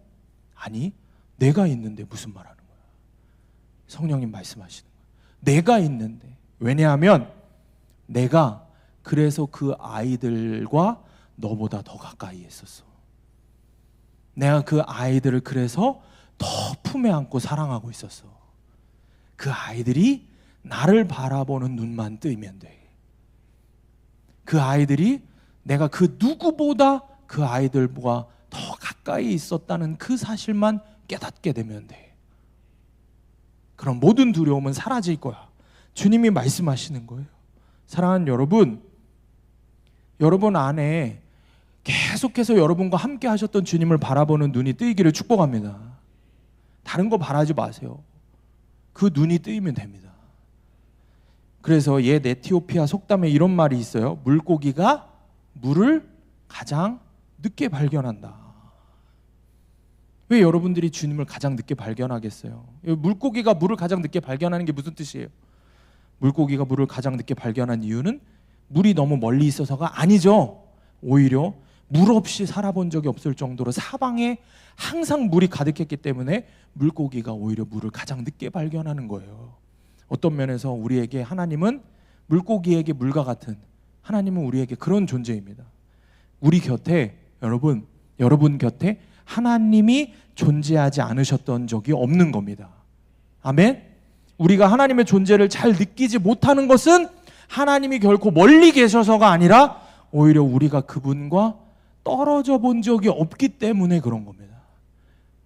Speaker 1: 아니, 내가 있는데 무슨 말하는 거야? 성령님 말씀하시는 거예요. 내가 있는데. 왜냐하면 내가 그래서 그 아이들과 너보다 더 가까이 했었어. 내가 그 아이들을 그래서 더 품에 안고 사랑하고 있었어. 그 아이들이 나를 바라보는 눈만 뜨이면 돼. 그 아이들이 내가 그 누구보다 그 아이들과 더 가까이 있었다는 그 사실만 깨닫게 되면 돼. 그럼 모든 두려움은 사라질 거야. 주님이 말씀하시는 거예요. 사랑하는 여러분, 여러분 안에 계속해서 여러분과 함께 하셨던 주님을 바라보는 눈이 뜨이기를 축복합니다. 다른 거 바라지 마세요. 그 눈이 뜨이면 됩니다. 그래서 옛 에티오피아 속담에 이런 말이 있어요. 물고기가 물을 가장 늦게 발견한다. 왜 여러분들이 주님을 가장 늦게 발견하겠어요? 물고기가 물을 가장 늦게 발견하는 게 무슨 뜻이에요? 물고기가 물을 가장 늦게 발견한 이유는 물이 너무 멀리 있어서가 아니죠. 오히려 물 없이 살아본 적이 없을 정도로 사방에 항상 물이 가득했기 때문에 물고기가 오히려 물을 가장 늦게 발견하는 거예요. 어떤 면에서 우리에게 하나님은 물고기에게 물과 같은, 하나님은 우리에게 그런 존재입니다. 우리 곁에, 여러분 곁에 하나님이 존재하지 않으셨던 적이 없는 겁니다. 아멘? 우리가 하나님의 존재를 잘 느끼지 못하는 것은 하나님이 결코 멀리 계셔서가 아니라 오히려 우리가 그분과 떨어져 본 적이 없기 때문에 그런 겁니다.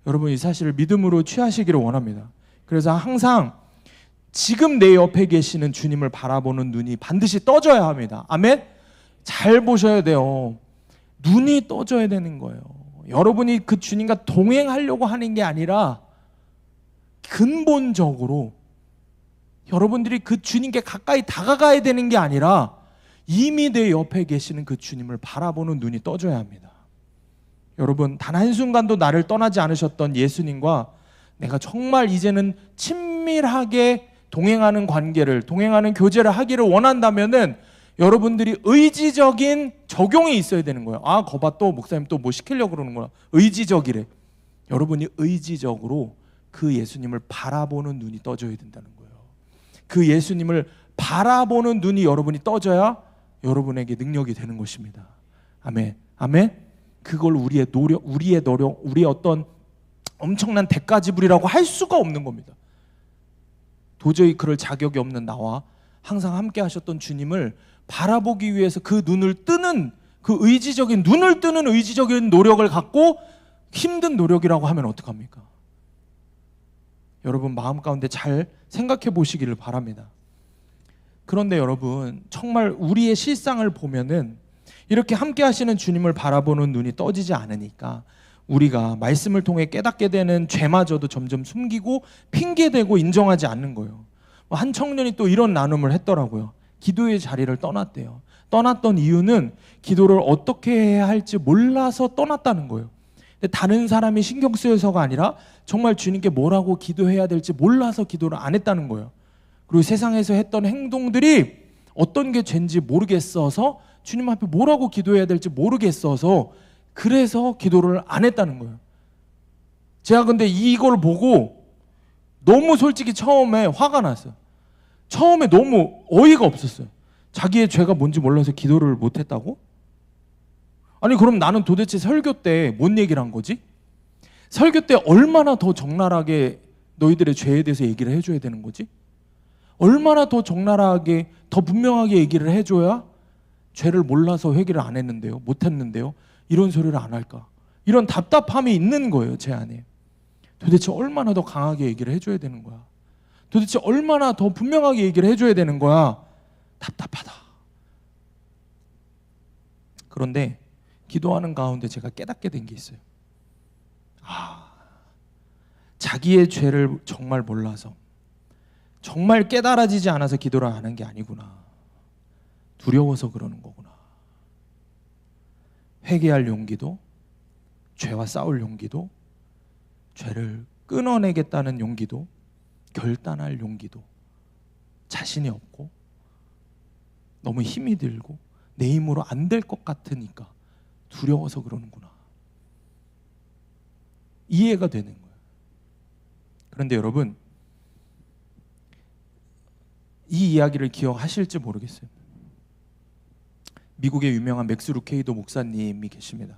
Speaker 1: 여러분, 이 사실을 믿음으로 취하시기를 원합니다. 그래서 항상 지금 내 옆에 계시는 주님을 바라보는 눈이 반드시 떠져야 합니다. 아멘? 잘 보셔야 돼요. 눈이 떠져야 되는 거예요. 여러분이 그 주님과 동행하려고 하는 게 아니라 근본적으로 여러분들이 그 주님께 가까이 다가가야 되는 게 아니라 이미 내 옆에 계시는 그 주님을 바라보는 눈이 떠져야 합니다. 여러분, 단 한순간도 나를 떠나지 않으셨던 예수님과 내가 정말 이제는 친밀하게 동행하는 교제를 하기를 원한다면은 여러분들이 의지적인 적용이 있어야 되는 거예요. 아, 거봐, 또 목사님 또 뭐 시키려고 그러는구나. 의지적이래. 여러분이 의지적으로 그 예수님을 바라보는 눈이 떠져야 된다는 거예요. 그 예수님을 바라보는 눈이 여러분이 떠져야 여러분에게 능력이 되는 것입니다. 아멘. 아멘. 그걸 우리의 노력, 우리의 어떤 엄청난 대가지불이라고 할 수가 없는 겁니다. 도저히 그럴 자격이 없는 나와 항상 함께 하셨던 주님을 바라보기 위해서 그 눈을 뜨는, 그 눈을 뜨는 의지적인 노력을 갖고 힘든 노력이라고 하면 어떡합니까? 여러분, 마음 가운데 잘 생각해 보시기를 바랍니다. 그런데 여러분, 정말 우리의 실상을 보면은 이렇게 함께 하시는 주님을 바라보는 눈이 떠지지 않으니까 우리가 말씀을 통해 깨닫게 되는 죄마저도 점점 숨기고 핑계대고 인정하지 않는 거예요. 한 청년이 또 이런 나눔을 했더라고요. 기도의 자리를 떠났대요. 떠났던 이유는 기도를 어떻게 해야 할지 몰라서 떠났다는 거예요. 근데 다른 사람이 신경 쓰여서가 아니라 정말 주님께 뭐라고 기도해야 될지 몰라서 기도를 안 했다는 거예요. 그리고 세상에서 했던 행동들이 어떤 게 죄인지 모르겠어서, 주님 앞에 뭐라고 기도해야 될지 모르겠어서 그래서 기도를 안 했다는 거예요. 제가 근데 이걸 보고 너무 솔직히 처음에 화가 났어요. 처음에 너무 어이가 없었어요. 자기의 죄가 뭔지 몰라서 기도를 못 했다고? 아니, 그럼 나는 도대체 설교 때 뭔 얘기를 한 거지? 설교 때 얼마나 더 적나라하게 너희들의 죄에 대해서 얘기를 해줘야 되는 거지? 얼마나 더 적나라하게, 더 분명하게 얘기를 해줘야 죄를 몰라서 회개를 안 했는데요, 못 했는데요, 이런 소리를 안 할까? 이런 답답함이 있는 거예요, 제 안에. 도대체 얼마나 더 강하게 얘기를 해줘야 되는 거야? 도대체 얼마나 더 분명하게 얘기를 해줘야 되는 거야? 답답하다. 그런데 기도하는 가운데 제가 깨닫게 된 게 있어요. 자기의 죄를 정말 몰라서, 정말 깨달아지지 않아서 기도를 안 한 게 아니구나. 두려워서 그러는 거구나. 회개할 용기도, 죄와 싸울 용기도, 죄를 끊어내겠다는 용기도, 결단할 용기도 자신이 없고 너무 힘이 들고 내 힘으로 안 될 것 같으니까 두려워서 그러는구나. 이해가 되는 거예요. 그런데 여러분, 이 이야기를 기억하실지 모르겠어요. 미국의 유명한 맥스 루케이도 목사님이 계십니다.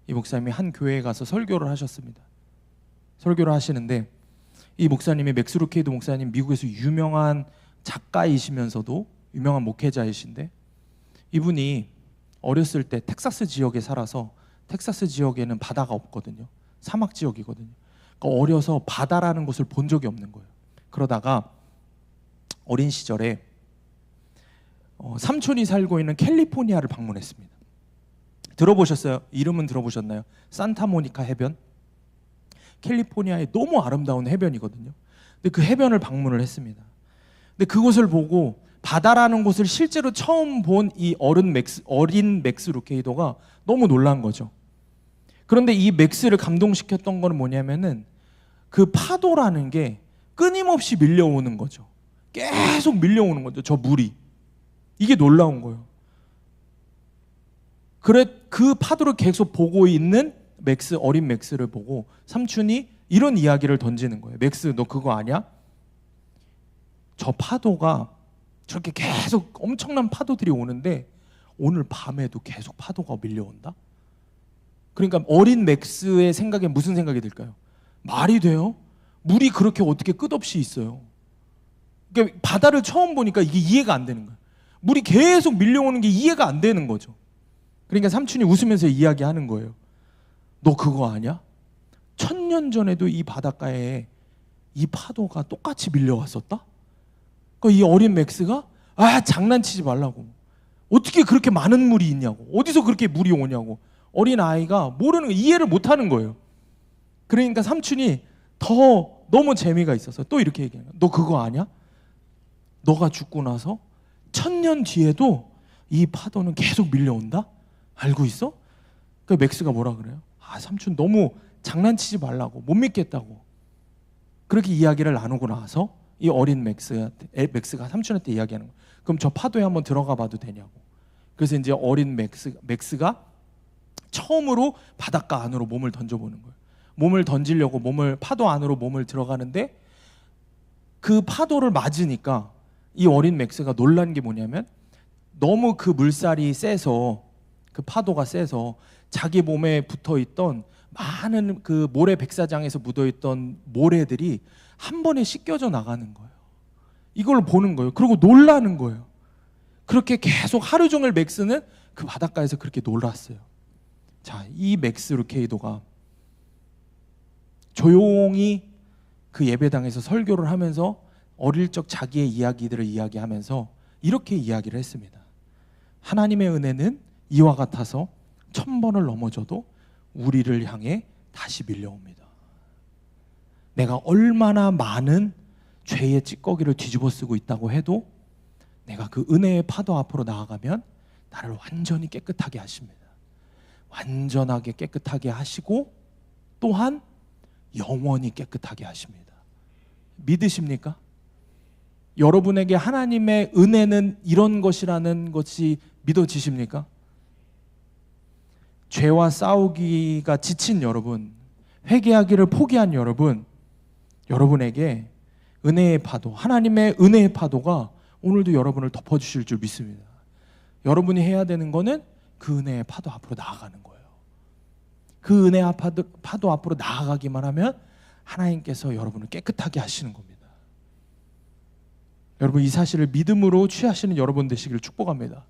Speaker 1: 이 목사님이 한 교회에 가서 설교를 하셨습니다. 설교를 하시는데 이 목사님이, 맥스 루케이도 목사님, 미국에서 유명한 작가이시면서도 유명한 목회자이신데, 이분이 어렸을 때 텍사스 지역에 살아서, 텍사스 지역에는 바다가 없거든요. 사막 지역이거든요. 그러니까 어려서 바다라는 곳을 본 적이 없는 거예요. 그러다가 어린 시절에 삼촌이 살고 있는 캘리포니아를 방문했습니다. 들어보셨어요? 이름은 들어보셨나요? 산타모니카 해변? 캘리포니아의 너무 아름다운 해변이거든요. 근데 그 해변을 방문을 했습니다. 근데 그곳을 보고 바다라는 곳을 실제로 처음 본 이 어린 맥스 루케이도가 너무 놀란 거죠. 그런데 이 맥스를 감동시켰던 건 뭐냐면은 그 파도라는 게 끊임없이 밀려오는 거죠. 계속 밀려오는 거죠. 저 물이. 이게 놀라운 거예요. 그래, 그 파도를 계속 보고 있는 어린 맥스를 보고 삼촌이 이런 이야기를 던지는 거예요. 맥스, 너 그거 아냐? 저 파도가 저렇게 계속 엄청난 파도들이 오는데 오늘 밤에도 계속 파도가 밀려온다? 그러니까 어린 맥스의 생각에 무슨 생각이 들까요? 말이 돼요? 물이 그렇게 어떻게 끝없이 있어요? 그러니까 바다를 처음 보니까 이게 이해가 안 되는 거예요. 물이 계속 밀려오는 게 이해가 안 되는 거죠. 그러니까 삼촌이 웃으면서 이야기하는 거예요. 너 그거 아냐? 1000년 전에도 이 바닷가에 이 파도가 똑같이 밀려왔었다? 그러니까 이 어린 맥스가 장난치지 말라고. 어떻게 그렇게 많은 물이 있냐고. 어디서 그렇게 물이 오냐고. 어린 아이가 모르는 거, 이해를 못하는 거예요. 그러니까 삼촌이 더 너무 재미가 있어서 또 이렇게 얘기해요. 너 그거 아냐? 너가 죽고 나서 1000년 뒤에도 이 파도는 계속 밀려온다? 알고 있어? 그 맥스가 뭐라 그래요? 삼촌 너무 장난치지 말라고, 못 믿겠다고. 그렇게 이야기를 나누고 나서 이 어린 맥스가 삼촌한테 이야기하는 거예요. 그럼 저 파도에 한번 들어가 봐도 되냐고. 그래서 이제 어린 맥스가 처음으로 바닷가 안으로 몸을 던져보는 거예요. 몸을 던지려고 파도 안으로 몸을 들어가는데 그 파도를 맞으니까 이 어린 맥스가 놀란 게 뭐냐면 너무 그 물살이 세서, 그 파도가 세서 자기 몸에 붙어있던 많은 그 모래 백사장에서 묻어있던 모래들이 한 번에 씻겨져 나가는 거예요. 이걸 보는 거예요. 그리고 놀라는 거예요. 그렇게 계속 하루 종일 맥스는 그 바닷가에서 그렇게 놀랐어요. 자, 이 맥스 루케이도가 조용히 그 예배당에서 설교를 하면서 어릴 적 자기의 이야기들을 이야기하면서 이렇게 이야기를 했습니다. 하나님의 은혜는 이와 같아서 1000번을 넘어져도 우리를 향해 다시 밀려옵니다. 내가 얼마나 많은 죄의 찌꺼기를 뒤집어 쓰고 있다고 해도 내가 그 은혜의 파도 앞으로 나아가면 나를 완전히 깨끗하게 하십니다. 완전하게 깨끗하게 하시고 또한 영원히 깨끗하게 하십니다. 믿으십니까? 여러분에게 하나님의 은혜는 이런 것이라는 것이 믿어지십니까? 죄와 싸우기가 지친 여러분, 회개하기를 포기한 여러분에게 은혜의 파도, 하나님의 은혜의 파도가 오늘도 여러분을 덮어주실 줄 믿습니다. 여러분이 해야 되는 거는 그 은혜의 파도 앞으로 나아가는 거예요. 그 은혜의 파도 앞으로 나아가기만 하면 하나님께서 여러분을 깨끗하게 하시는 겁니다. 여러분, 이 사실을 믿음으로 취하시는 여러분 되시기를 축복합니다.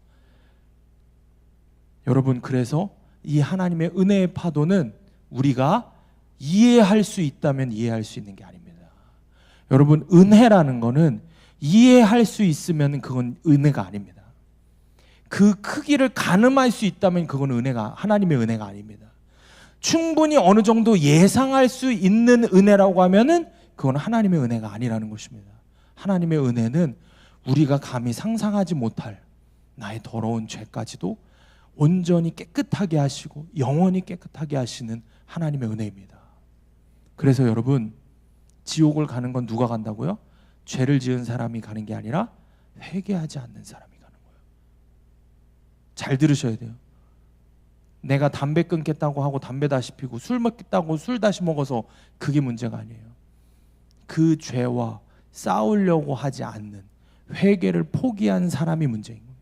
Speaker 1: 여러분, 그래서 이 하나님의 은혜의 파도는 우리가 이해할 수 있다면 이해할 수 있는 게 아닙니다. 여러분, 은혜라는 거는 이해할 수 있으면 그건 은혜가 아닙니다. 그 크기를 가늠할 수 있다면 그건 하나님의 은혜가 아닙니다. 충분히 어느 정도 예상할 수 있는 은혜라고 하면은 그건 하나님의 은혜가 아니라는 것입니다. 하나님의 은혜는 우리가 감히 상상하지 못할 나의 더러운 죄까지도 온전히 깨끗하게 하시고 영원히 깨끗하게 하시는 하나님의 은혜입니다. 그래서 여러분, 지옥을 가는 건 누가 간다고요? 죄를 지은 사람이 가는 게 아니라 회개하지 않는 사람이 가는 거예요. 잘 들으셔야 돼요. 내가 담배 끊겠다고 하고 담배 다시 피고 술 먹겠다고 술 다시 먹어서 그게 문제가 아니에요. 그 죄와 싸우려고 하지 않는, 회개를 포기한 사람이 문제인 겁니다.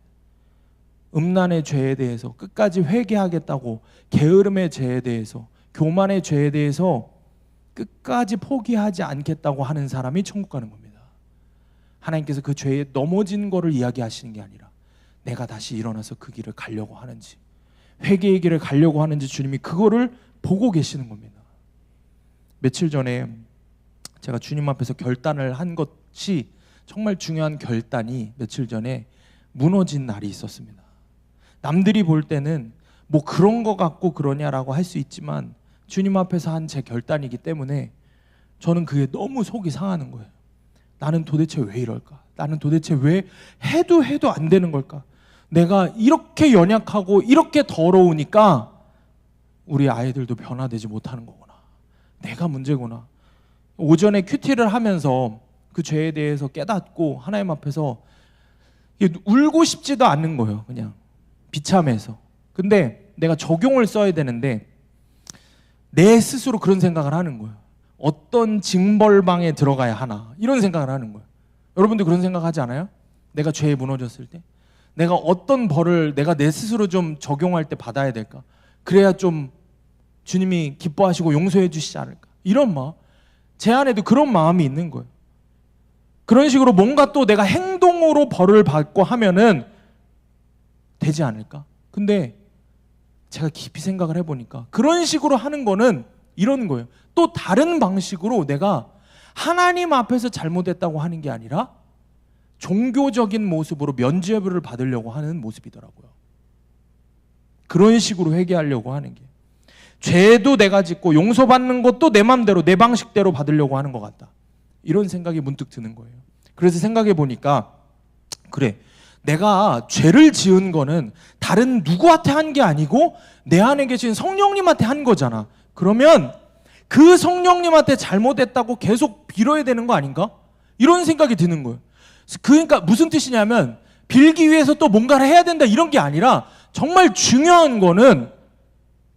Speaker 1: 음란의 죄에 대해서 끝까지 회개하겠다고, 게으름의 죄에 대해서, 교만의 죄에 대해서 끝까지 포기하지 않겠다고 하는 사람이 천국 가는 겁니다. 하나님께서 그 죄에 넘어진 거를 이야기하시는 게 아니라 내가 다시 일어나서 그 길을 가려고 하는지, 회개의 길을 가려고 하는지 주님이 그거를 보고 계시는 겁니다. 며칠 전에 제가 주님 앞에서 결단을 한 것이, 정말 중요한 결단이 며칠 전에 무너진 날이 있었습니다. 남들이 볼 때는 뭐 그런 거 갖고 그러냐라고 할 수 있지만 주님 앞에서 한 제 결단이기 때문에 저는 그게 너무 속이 상하는 거예요. 나는 도대체 왜 이럴까? 나는 도대체 왜 해도 안 되는 걸까? 내가 이렇게 연약하고 이렇게 더러우니까 우리 아이들도 변화되지 못하는 거구나. 내가 문제구나. 오전에 큐티를 하면서 그 죄에 대해서 깨닫고 하나님 앞에서 울고 싶지도 않는 거예요. 그냥 비참해서. 근데 내가 적용을 써야 되는데 내 스스로 그런 생각을 하는 거예요. 어떤 징벌방에 들어가야 하나, 이런 생각을 하는 거예요. 여러분들 그런 생각 하지 않아요? 내가 죄에 무너졌을 때 내가 어떤 벌을 내가 내 스스로 좀 적용할 때 받아야 될까? 그래야 좀 주님이 기뻐하시고 용서해 주시지 않을까? 이런 마음, 제 안에도 그런 마음이 있는 거예요. 그런 식으로 뭔가 또 내가 행동으로 벌을 받고 하면은 되지 않을까? 근데 제가 깊이 생각을 해보니까 그런 식으로 하는 거는 이런 거예요. 또 다른 방식으로 내가 하나님 앞에서 잘못했다고 하는 게 아니라 종교적인 모습으로 면죄부를 받으려고 하는 모습이더라고요. 그런 식으로 회개하려고 하는 게, 죄도 내가 짓고 용서받는 것도 내 맘대로 내 방식대로 받으려고 하는 것 같다, 이런 생각이 문득 드는 거예요. 그래서 생각해 보니까 그래, 내가 죄를 지은 거는 다른 누구한테 한 게 아니고 내 안에 계신 성령님한테 한 거잖아. 그러면 그 성령님한테 잘못했다고 계속 빌어야 되는 거 아닌가? 이런 생각이 드는 거예요. 그러니까 무슨 뜻이냐면 빌기 위해서 또 뭔가를 해야 된다 이런 게 아니라, 정말 중요한 거는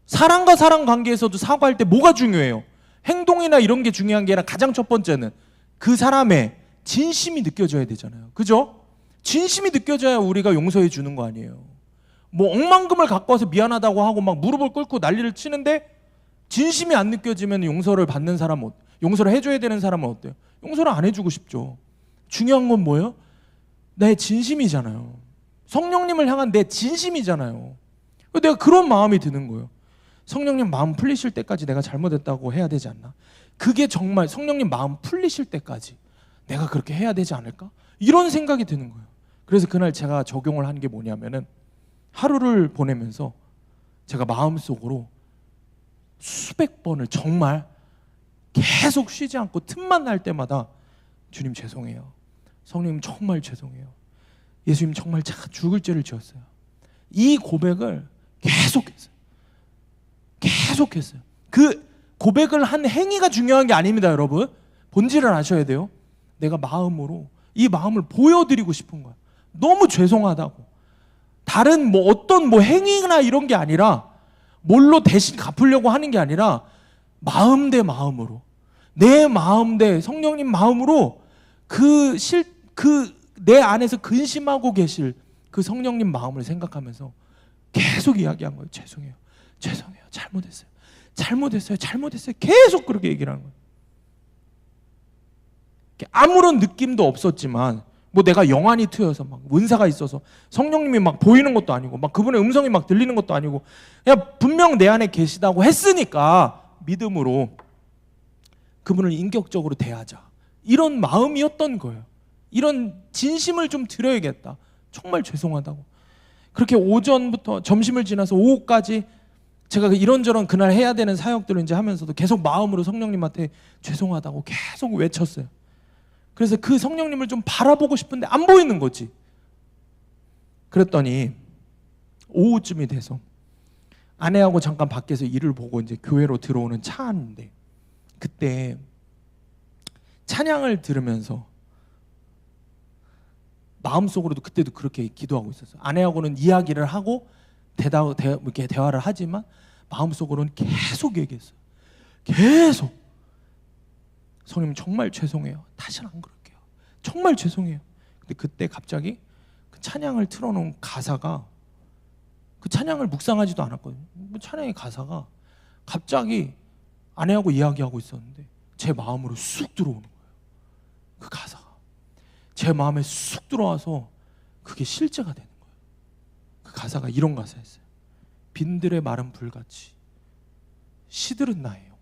Speaker 1: 사람과 사람 관계에서도 사과할 때 뭐가 중요해요? 행동이나 이런 게 중요한 게 아니라 가장 첫 번째는 그 사람의 진심이 느껴져야 되잖아요. 그죠? 진심이 느껴져야 우리가 용서해 주는 거 아니에요. 뭐 억만금을 갖고 와서 미안하다고 하고 막 무릎을 꿇고 난리를 치는데 진심이 안 느껴지면 용서를 받는 사람은, 용서를 해줘야 되는 사람은 어때요? 용서를 안 해주고 싶죠. 중요한 건 뭐예요? 내 진심이잖아요. 성령님을 향한 내 진심이잖아요. 내가 그런 마음이 드는 거예요. 성령님 마음 풀리실 때까지 내가 잘못했다고 해야 되지 않나? 그게 정말 성령님 마음 풀리실 때까지 내가 그렇게 해야 되지 않을까? 이런 생각이 드는 거예요. 그래서 그날 제가 적용을 한 게 뭐냐면은, 하루를 보내면서 제가 마음속으로 수백 번을 정말 계속 쉬지 않고 틈만 날 때마다 주님 죄송해요. 성령님 정말 죄송해요. 예수님 정말 제가 죽을 죄를 지었어요. 이 고백을 계속했어요. 계속했어요. 그 고백을 한 행위가 중요한 게 아닙니다, 여러분. 본질을 아셔야 돼요. 내가 마음으로 이 마음을 보여드리고 싶은 거야. 너무 죄송하다고. 다른 뭐 어떤 뭐 행위나 이런 게 아니라, 뭘로 대신 갚으려고 하는 게 아니라 마음 대 마음으로, 내 마음 대 성령님 마음으로 내 안에서 근심하고 계실 그 성령님 마음을 생각하면서 계속 이야기한 거예요. 죄송해요. 죄송해요. 잘못했어요. 잘못했어요. 잘못했어요. 계속 그렇게 얘기를 하는 거예요. 아무런 느낌도 없었지만, 뭐 내가 영안이 트여서 막 은사가 있어서 성령님이 막 보이는 것도 아니고 막 그분의 음성이 막 들리는 것도 아니고, 그냥 분명 내 안에 계시다고 했으니까 믿음으로 그분을 인격적으로 대하자, 이런 마음이었던 거예요. 이런 진심을 좀 드려야겠다. 정말 죄송하다고. 그렇게 오전부터 점심을 지나서 오후까지 제가 이런저런 그날 해야 되는 사역들을 이제 하면서도 계속 마음으로 성령님한테 죄송하다고 계속 외쳤어요. 그래서 그 성령님을 좀 바라보고 싶은데 안 보이는 거지. 그랬더니 오후쯤이 돼서 아내하고 잠깐 밖에서 일을 보고 이제 교회로 들어오는 차 안인데, 그때 찬양을 들으면서 마음속으로도 그때도 그렇게 기도하고 있었어요. 아내하고는 이야기를 하고 이렇게 대화를 하지만 마음속으로는 계속 얘기했어요. 계속. 성령님 정말 죄송해요. 다시는 안 그럴게요. 정말 죄송해요. 근데 그때 갑자기 그 찬양을 틀어놓은 가사가, 그 찬양을 묵상하지도 않았거든요. 찬양의 가사가 갑자기 아내하고 이야기하고 있었는데 제 마음으로 쑥 들어오는 거예요. 그 가사가 제 마음에 쑥 들어와서 그게 실제가 되는 거예요. 그 가사가 이런 가사였어요. 빈들의 마른 불같이 시들은 나예요.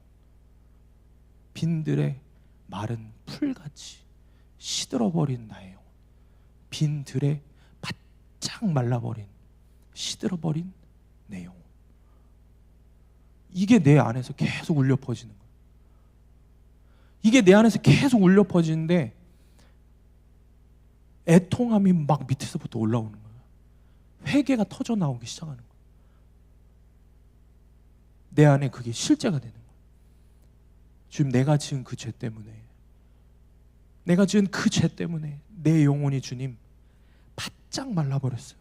Speaker 1: 빈들의 마른 풀같이 시들어버린 나의 영혼. 빈 들에 바짝 말라버린, 시들어버린 내 영혼. 이게 내 안에서 계속 울려 퍼지는 거예요. 이게 내 안에서 계속 울려 퍼지는데, 애통함이 막 밑에서부터 올라오는 거예요. 회개가 터져 나오기 시작하는 거예요. 내 안에 그게 실제가 되는 거예요. 주님, 내가 지은 그 죄 때문에, 내가 지은 그 죄 때문에 내 영혼이 주님 바짝 말라버렸어요.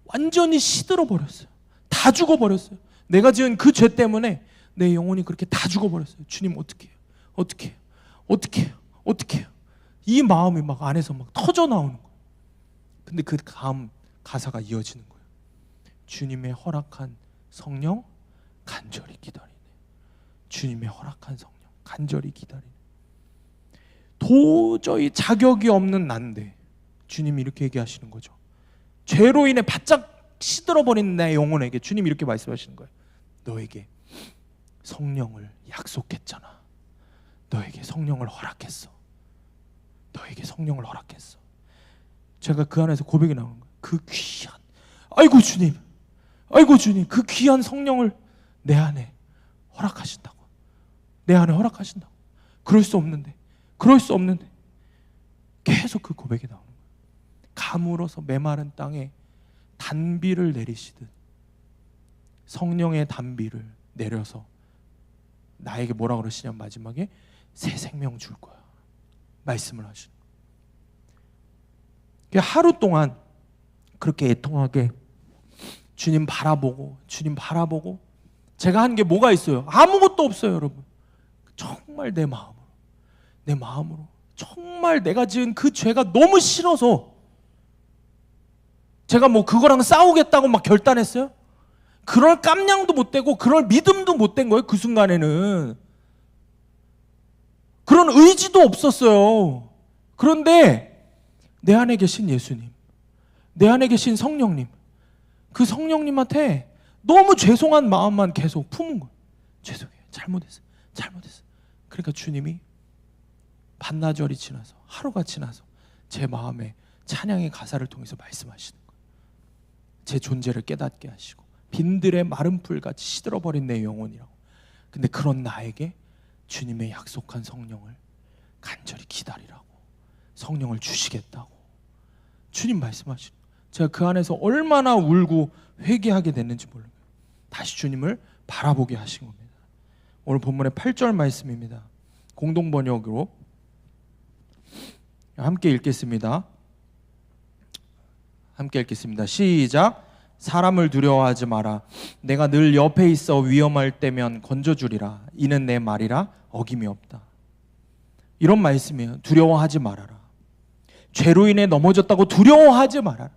Speaker 1: 완전히 시들어버렸어요. 다 죽어버렸어요. 내가 지은 그 죄 때문에 내 영혼이 그렇게 다 죽어버렸어요. 주님, 어떻게 해요? 어떻게 해요? 어떻게 해요? 어떻게 해요? 이 마음이 막 안에서 막 터져 나오는 거예요. 근데 그 다음 가사가 이어지는 거예요. 주님의 허락한 성령 간절히 기다리네. 주님의 허락한 성령 간절히 기다리네. 도저히 자격이 없는 난데 주님이 이렇게 얘기하시는 거죠. 죄로 인해 바짝 시들어버린 내 영혼에게 주님이 이렇게 말씀하시는 거예요. 너에게 성령을 약속했잖아. 너에게 성령을 허락했어. 너에게 성령을 허락했어. 제가 그 안에서 고백이 나오는 거예요. 그 귀한, 아이고 주님, 아이고 주님, 그 귀한 성령을 내 안에 허락하신다고. 내 안에 허락하신다고. 그럴 수 없는데, 그럴 수 없는데 계속 그 고백이 나오는 거예요. 가물어서 메마른 땅에 단비를 내리시듯 성령의 단비를 내려서 나에게 뭐라 그러시냐면 마지막에 새 생명 줄 거야 말씀을 하시는 거예요. 하루 동안 그렇게 애통하게 주님 바라보고 제가 한 게 뭐가 있어요? 아무것도 없어요. 여러분, 정말 내 마음으로 정말 내가 지은 그 죄가 너무 싫어서 제가 뭐 그거랑 싸우겠다고 막 결단했어요? 그럴 깜냥도 못 되고 그럴 믿음도 못 된 거예요. 그 순간에는 그런 의지도 없었어요. 그런데 내 안에 계신 예수님, 내 안에 계신 성령님, 그 성령님한테 너무 죄송한 마음만 계속 품은 거예요. 죄송해요, 잘못했어요. 그러니까 주님이 반나절이 지나서, 하루가 지나서 제 마음에 찬양의 가사를 통해서 말씀하시는 거예요. 제 존재를 깨닫게 하시고 빈들의 마른 풀같이 시들어버린 내 영혼이라고. 근데 그런 나에게 주님의 약속한 성령을 간절히 기다리라고, 성령을 주시겠다고 주님 말씀하시는 거예요. 제가 그 안에서 얼마나 울고 회개하게 됐는지 몰라요. 다시 주님을 바라보게 하신 겁니다. 오늘 본문의 8절 말씀입니다. 공동번역으로 함께 읽겠습니다. 시작. 사람을 두려워하지 마라. 내가 늘 옆에 있어 위험할 때면 건져주리라. 이는 내 말이라 어김이 없다. 이런 말씀이에요. 두려워하지 말아라. 죄로 인해 넘어졌다고 두려워하지 말아라.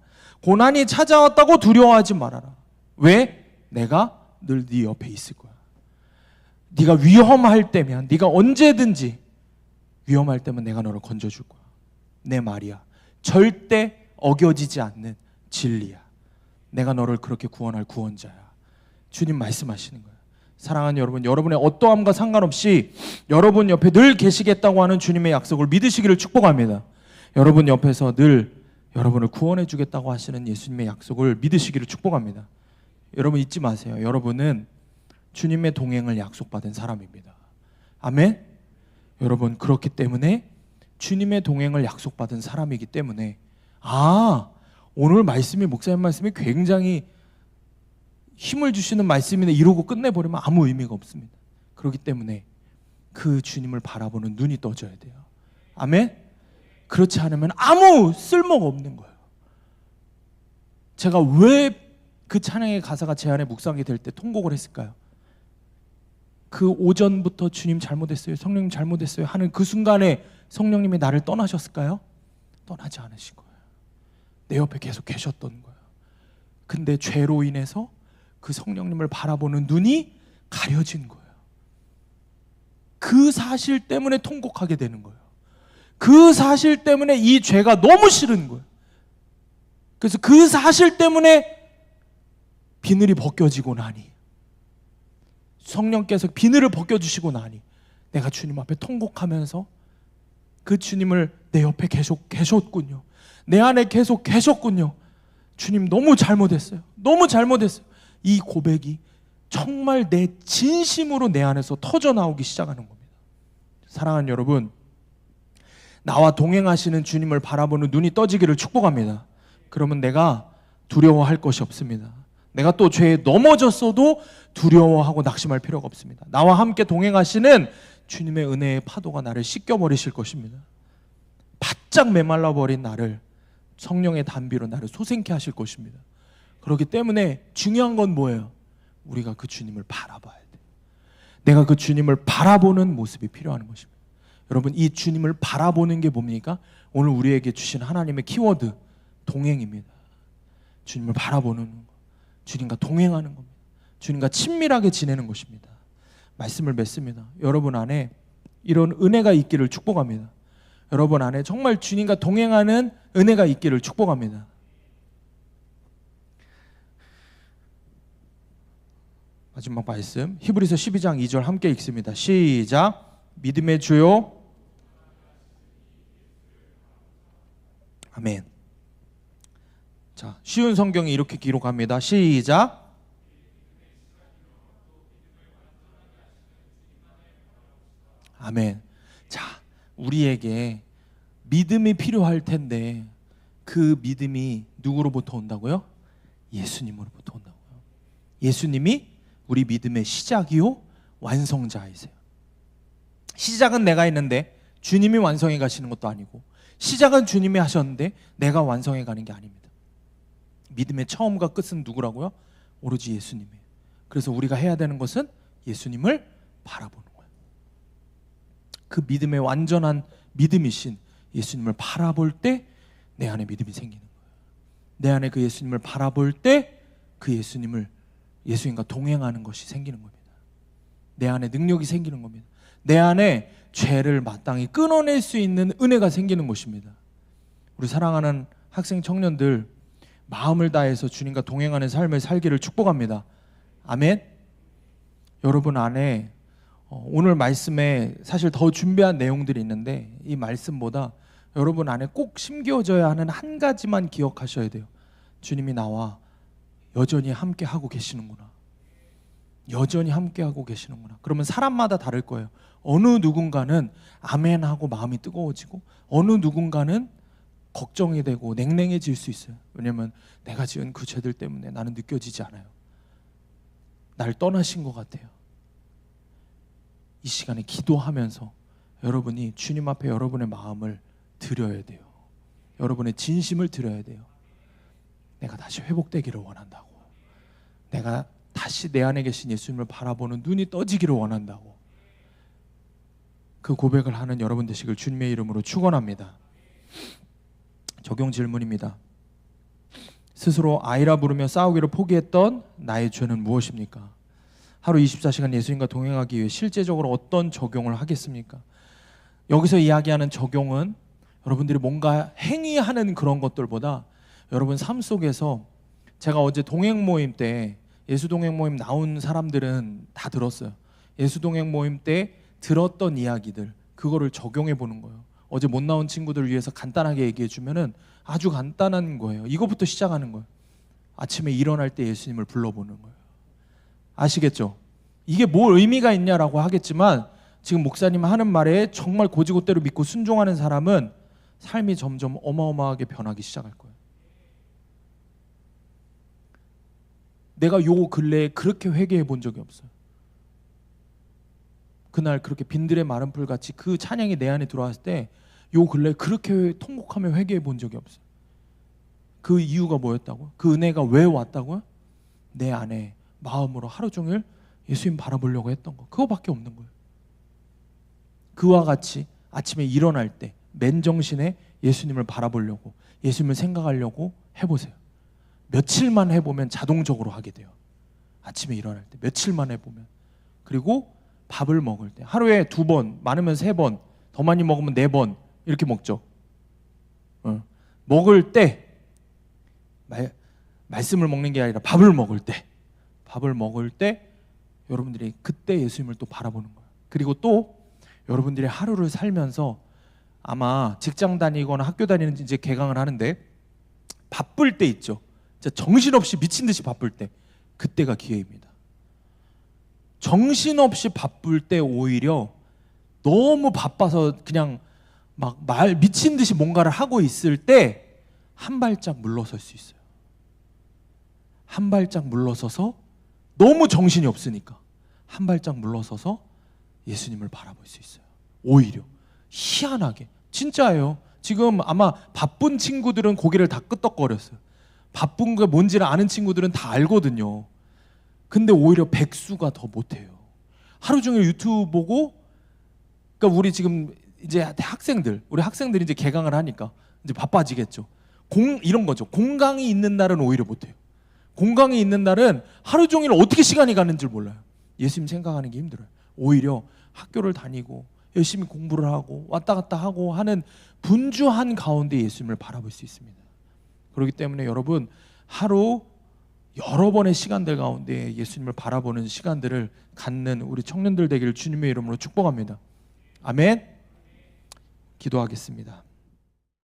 Speaker 1: 고난이 찾아왔다고 두려워하지 말아라. 왜? 내가 늘 네 옆에 있을 거야. 네가 위험할 때면, 네가 언제든지 위험할 때면 내가 너를 건져줄 거야. 내 말이야. 절대 어겨지지 않는 진리야. 내가 너를 그렇게 구원할 구원자야. 주님 말씀하시는 거예요. 사랑하는 여러분, 여러분의 어떠함과 상관없이 여러분 옆에 늘 계시겠다고 하는 주님의 약속을 믿으시기를 축복합니다. 여러분 옆에서 늘 여러분을 구원해 주겠다고 하시는 예수님의 약속을 믿으시기를 축복합니다. 여러분 잊지 마세요. 여러분은 주님의 동행을 약속받은 사람입니다. 아멘? 여러분, 그렇기 때문에 주님의 동행을 약속받은 사람이기 때문에 오늘 말씀이, 목사님 말씀이 굉장히 힘을 주시는 말씀이네 이러고 끝내버리면 아무 의미가 없습니다. 그렇기 때문에 그 주님을 바라보는 눈이 떠져야 돼요. 아멘? 그렇지 않으면 아무 쓸모가 없는 거예요. 제가 왜 그 찬양의 가사가 제 안에 묵상이 될 때 통곡을 했을까요? 그 오전부터 주님 잘못했어요, 성령님 잘못했어요 하는 그 순간에 성령님이 나를 떠나셨을까요? 떠나지 않으신 거예요. 내 옆에 계속 계셨던 거예요. 근데 죄로 인해서 그 성령님을 바라보는 눈이 가려진 거예요. 그 사실 때문에 통곡하게 되는 거예요. 그 사실 때문에 이 죄가 너무 싫은 거예요. 그래서 그 사실 때문에 비늘이 벗겨지고 나니, 성령께서 비늘을 벗겨주시고 나니 내가 주님 앞에 통곡하면서 그 주님을 내 옆에 계속 계셨군요. 내 안에 계속 계셨군요. 주님 너무 잘못했어요. 이 고백이 정말 내 진심으로 내 안에서 터져 나오기 시작하는 겁니다. 사랑하는 여러분, 나와 동행하시는 주님을 바라보는 눈이 떠지기를 축복합니다. 그러면 내가 두려워할 것이 없습니다. 내가 또 죄에 넘어졌어도 두려워하고 낙심할 필요가 없습니다. 나와 함께 동행하시는 주님의 은혜의 파도가 나를 씻겨버리실 것입니다. 바짝 메말라 버린 나를 성령의 단비로 나를 솟행케 하실 것입니다. 그렇기 때문에 중요한 건 뭐예요? 우리가 그 주님을 바라봐야 돼요. 내가 그 주님을 바라보는 모습이 필요한 것입니다. 여러분, 이 주님을 바라보는 게 뭡니까? 오늘 우리에게 주신 하나님의 키워드, 동행입니다. 주님을 바라보는 것, 주님과 동행하는 겁니다. 주님과 친밀하게 지내는 것입니다. 말씀을 맺습니다. 여러분 안에 이런 은혜가 있기를 축복합니다. 여러분 안에 정말 주님과 동행하는 은혜가 있기를 축복합니다. 마지막 말씀, 히브리서 12장 2절 함께 읽습니다. 시작. 믿음의 주요. 아멘. 자, 쉬운 성경이 이렇게 기록합니다. 시작. 아멘. 자, 우리에게 믿음이 필요할 텐데 그 믿음이 누구로부터 온다고요? 예수님으로부터 온다고요. 예수님이 우리 믿음의 시작이요 완성자이세요. 시작은 내가 했는데 주님이 완성해 가시는 것도 아니고, 시작은 주님이 하셨는데 내가 완성해 가는 게 아닙니다. 믿음의 처음과 끝은 누구라고요? 오로지 예수님이에요. 그래서 우리가 해야 되는 것은 예수님을 바라보는 거예요. 그 믿음의 완전한 믿음이신 예수님을 바라볼 때 내 안에 믿음이 생기는 거예요. 내 안에 그 예수님을 바라볼 때 그 예수님과 동행하는 것이 생기는 겁니다. 내 안에 능력이 생기는 겁니다. 내 안에 죄를 마땅히 끊어낼 수 있는 은혜가 생기는 것입니다. 우리 사랑하는 학생 청년들, 마음을 다해서 주님과 동행하는 삶을 살기를 축복합니다. 아멘. 여러분 안에 오늘 말씀에 사실 더 준비한 내용들이 있는데, 이 말씀보다 여러분 안에 꼭 심겨져야 하는 한 가지만 기억하셔야 돼요. 주님이 나와 여전히 함께 하고 계시는구나. 여전히 함께 하고 계시는구나. 그러면 사람마다 다를 거예요. 어느 누군가는 아멘 하고 마음이 뜨거워지고, 어느 누군가는 걱정이 되고 냉랭해질 수 있어요. 왜냐하면 내가 지은 그 죄들 때문에 나는 느껴지지 않아요. 날 떠나신 것 같아요. 이 시간에 기도하면서 여러분이 주님 앞에 여러분의 마음을 드려야 돼요. 여러분의 진심을 드려야 돼요. 내가 다시 회복되기를 원한다고. 내가 다시 내 안에 계신 예수님을 바라보는 눈이 떠지기를 원한다고. 그 고백을 하는 여러분 되시길 주님의 이름으로 축원합니다. 적용 질문입니다. 스스로 아이라 부르며 싸우기를 포기했던 나의 죄는 무엇입니까? 하루 24시간 예수님과 동행하기 위해 실제적으로 어떤 적용을 하겠습니까? 여기서 이야기하는 적용은 여러분들이 뭔가 행위하는 그런 것들보다 여러분 삶 속에서, 제가 어제 동행 모임 때, 예수 동행 모임 나온 사람들은 다 들었어요. 예수 동행 모임 때 들었던 이야기들, 그거를 적용해 보는 거예요. 어제 못 나온 친구들 위해서 간단하게 얘기해 주면은 아주 간단한 거예요. 이거부터 시작하는 거예요. 아침에 일어날 때 예수님을 불러보는 거예요. 아시겠죠? 이게 뭘 의미가 있냐라고 하겠지만, 지금 목사님 하는 말에 정말 고지고대로 믿고 순종하는 사람은 삶이 점점 어마어마하게 변하기 시작할 거예요. 내가 요 근래에 그렇게 회개해 본 적이 없어요. 그날 그렇게 빈들의 마른 풀같이 그 찬양이 내 안에 들어왔을 때 요 근래에 그렇게 통곡하며 회개해 본 적이 없어요. 그 이유가 뭐였다고요? 그 은혜가 왜 왔다고요? 내 안에 마음으로 하루 종일 예수님 바라보려고 했던 거, 그거밖에 없는 거예요. 그와 같이 아침에 일어날 때 맨정신에 예수님을 바라보려고, 예수님을 생각하려고 해보세요. 며칠만 해보면 자동적으로 하게 돼요. 아침에 일어날 때 며칠만 해보면. 그리고 밥을 먹을 때 하루에 2번, 많으면 3번, 더 많이 먹으면 4번 이렇게 먹죠. 먹을 때 말씀을 먹는 게 아니라 밥을 먹을 때 여러분들이 그때 예수님을 또 바라보는 거예요. 그리고 또 여러분들이 하루를 살면서 아마 직장 다니거나 학교 다니는 이제 개강을 하는데 바쁠 때 있죠. 진짜 정신없이 미친 듯이 바쁠 때, 그때가 기회입니다. 정신없이 바쁠 때 오히려 너무 바빠서 그냥 막 미친 듯이 뭔가를 하고 있을 때 한 발짝 물러설 수 있어요. 한 발짝 물러서서, 너무 정신이 없으니까 한 발짝 물러서서 예수님을 바라볼 수 있어요. 오히려 희한하게, 진짜예요. 지금 아마 바쁜 친구들은 고개를 다 끄덕거렸어요. 바쁜 게 뭔지를 아는 친구들은 다 알거든요. 근데 오히려 백수가 더 못해요. 하루 종일 유튜브 보고, 그러니까 우리 지금 이제 학생들, 우리 학생들이 이제 개강을 하니까 이제 바빠지겠죠. 이런 거죠. 공강이 있는 날은 오히려 못해요. 공강이 있는 날은 하루 종일 어떻게 시간이 가는 줄 몰라요. 예수님 생각하는 게 힘들어요. 오히려 학교를 다니고 열심히 공부를 하고 왔다 갔다 하고 하는 분주한 가운데 예수님을 바라볼 수 있습니다. 그렇기 때문에 여러분, 하루 여러 번의 시간들 가운데 예수님을 바라보는 시간들을 갖는 우리 청년들 되기를 주님의 이름으로 축복합니다. 아멘. 기도하겠습니다.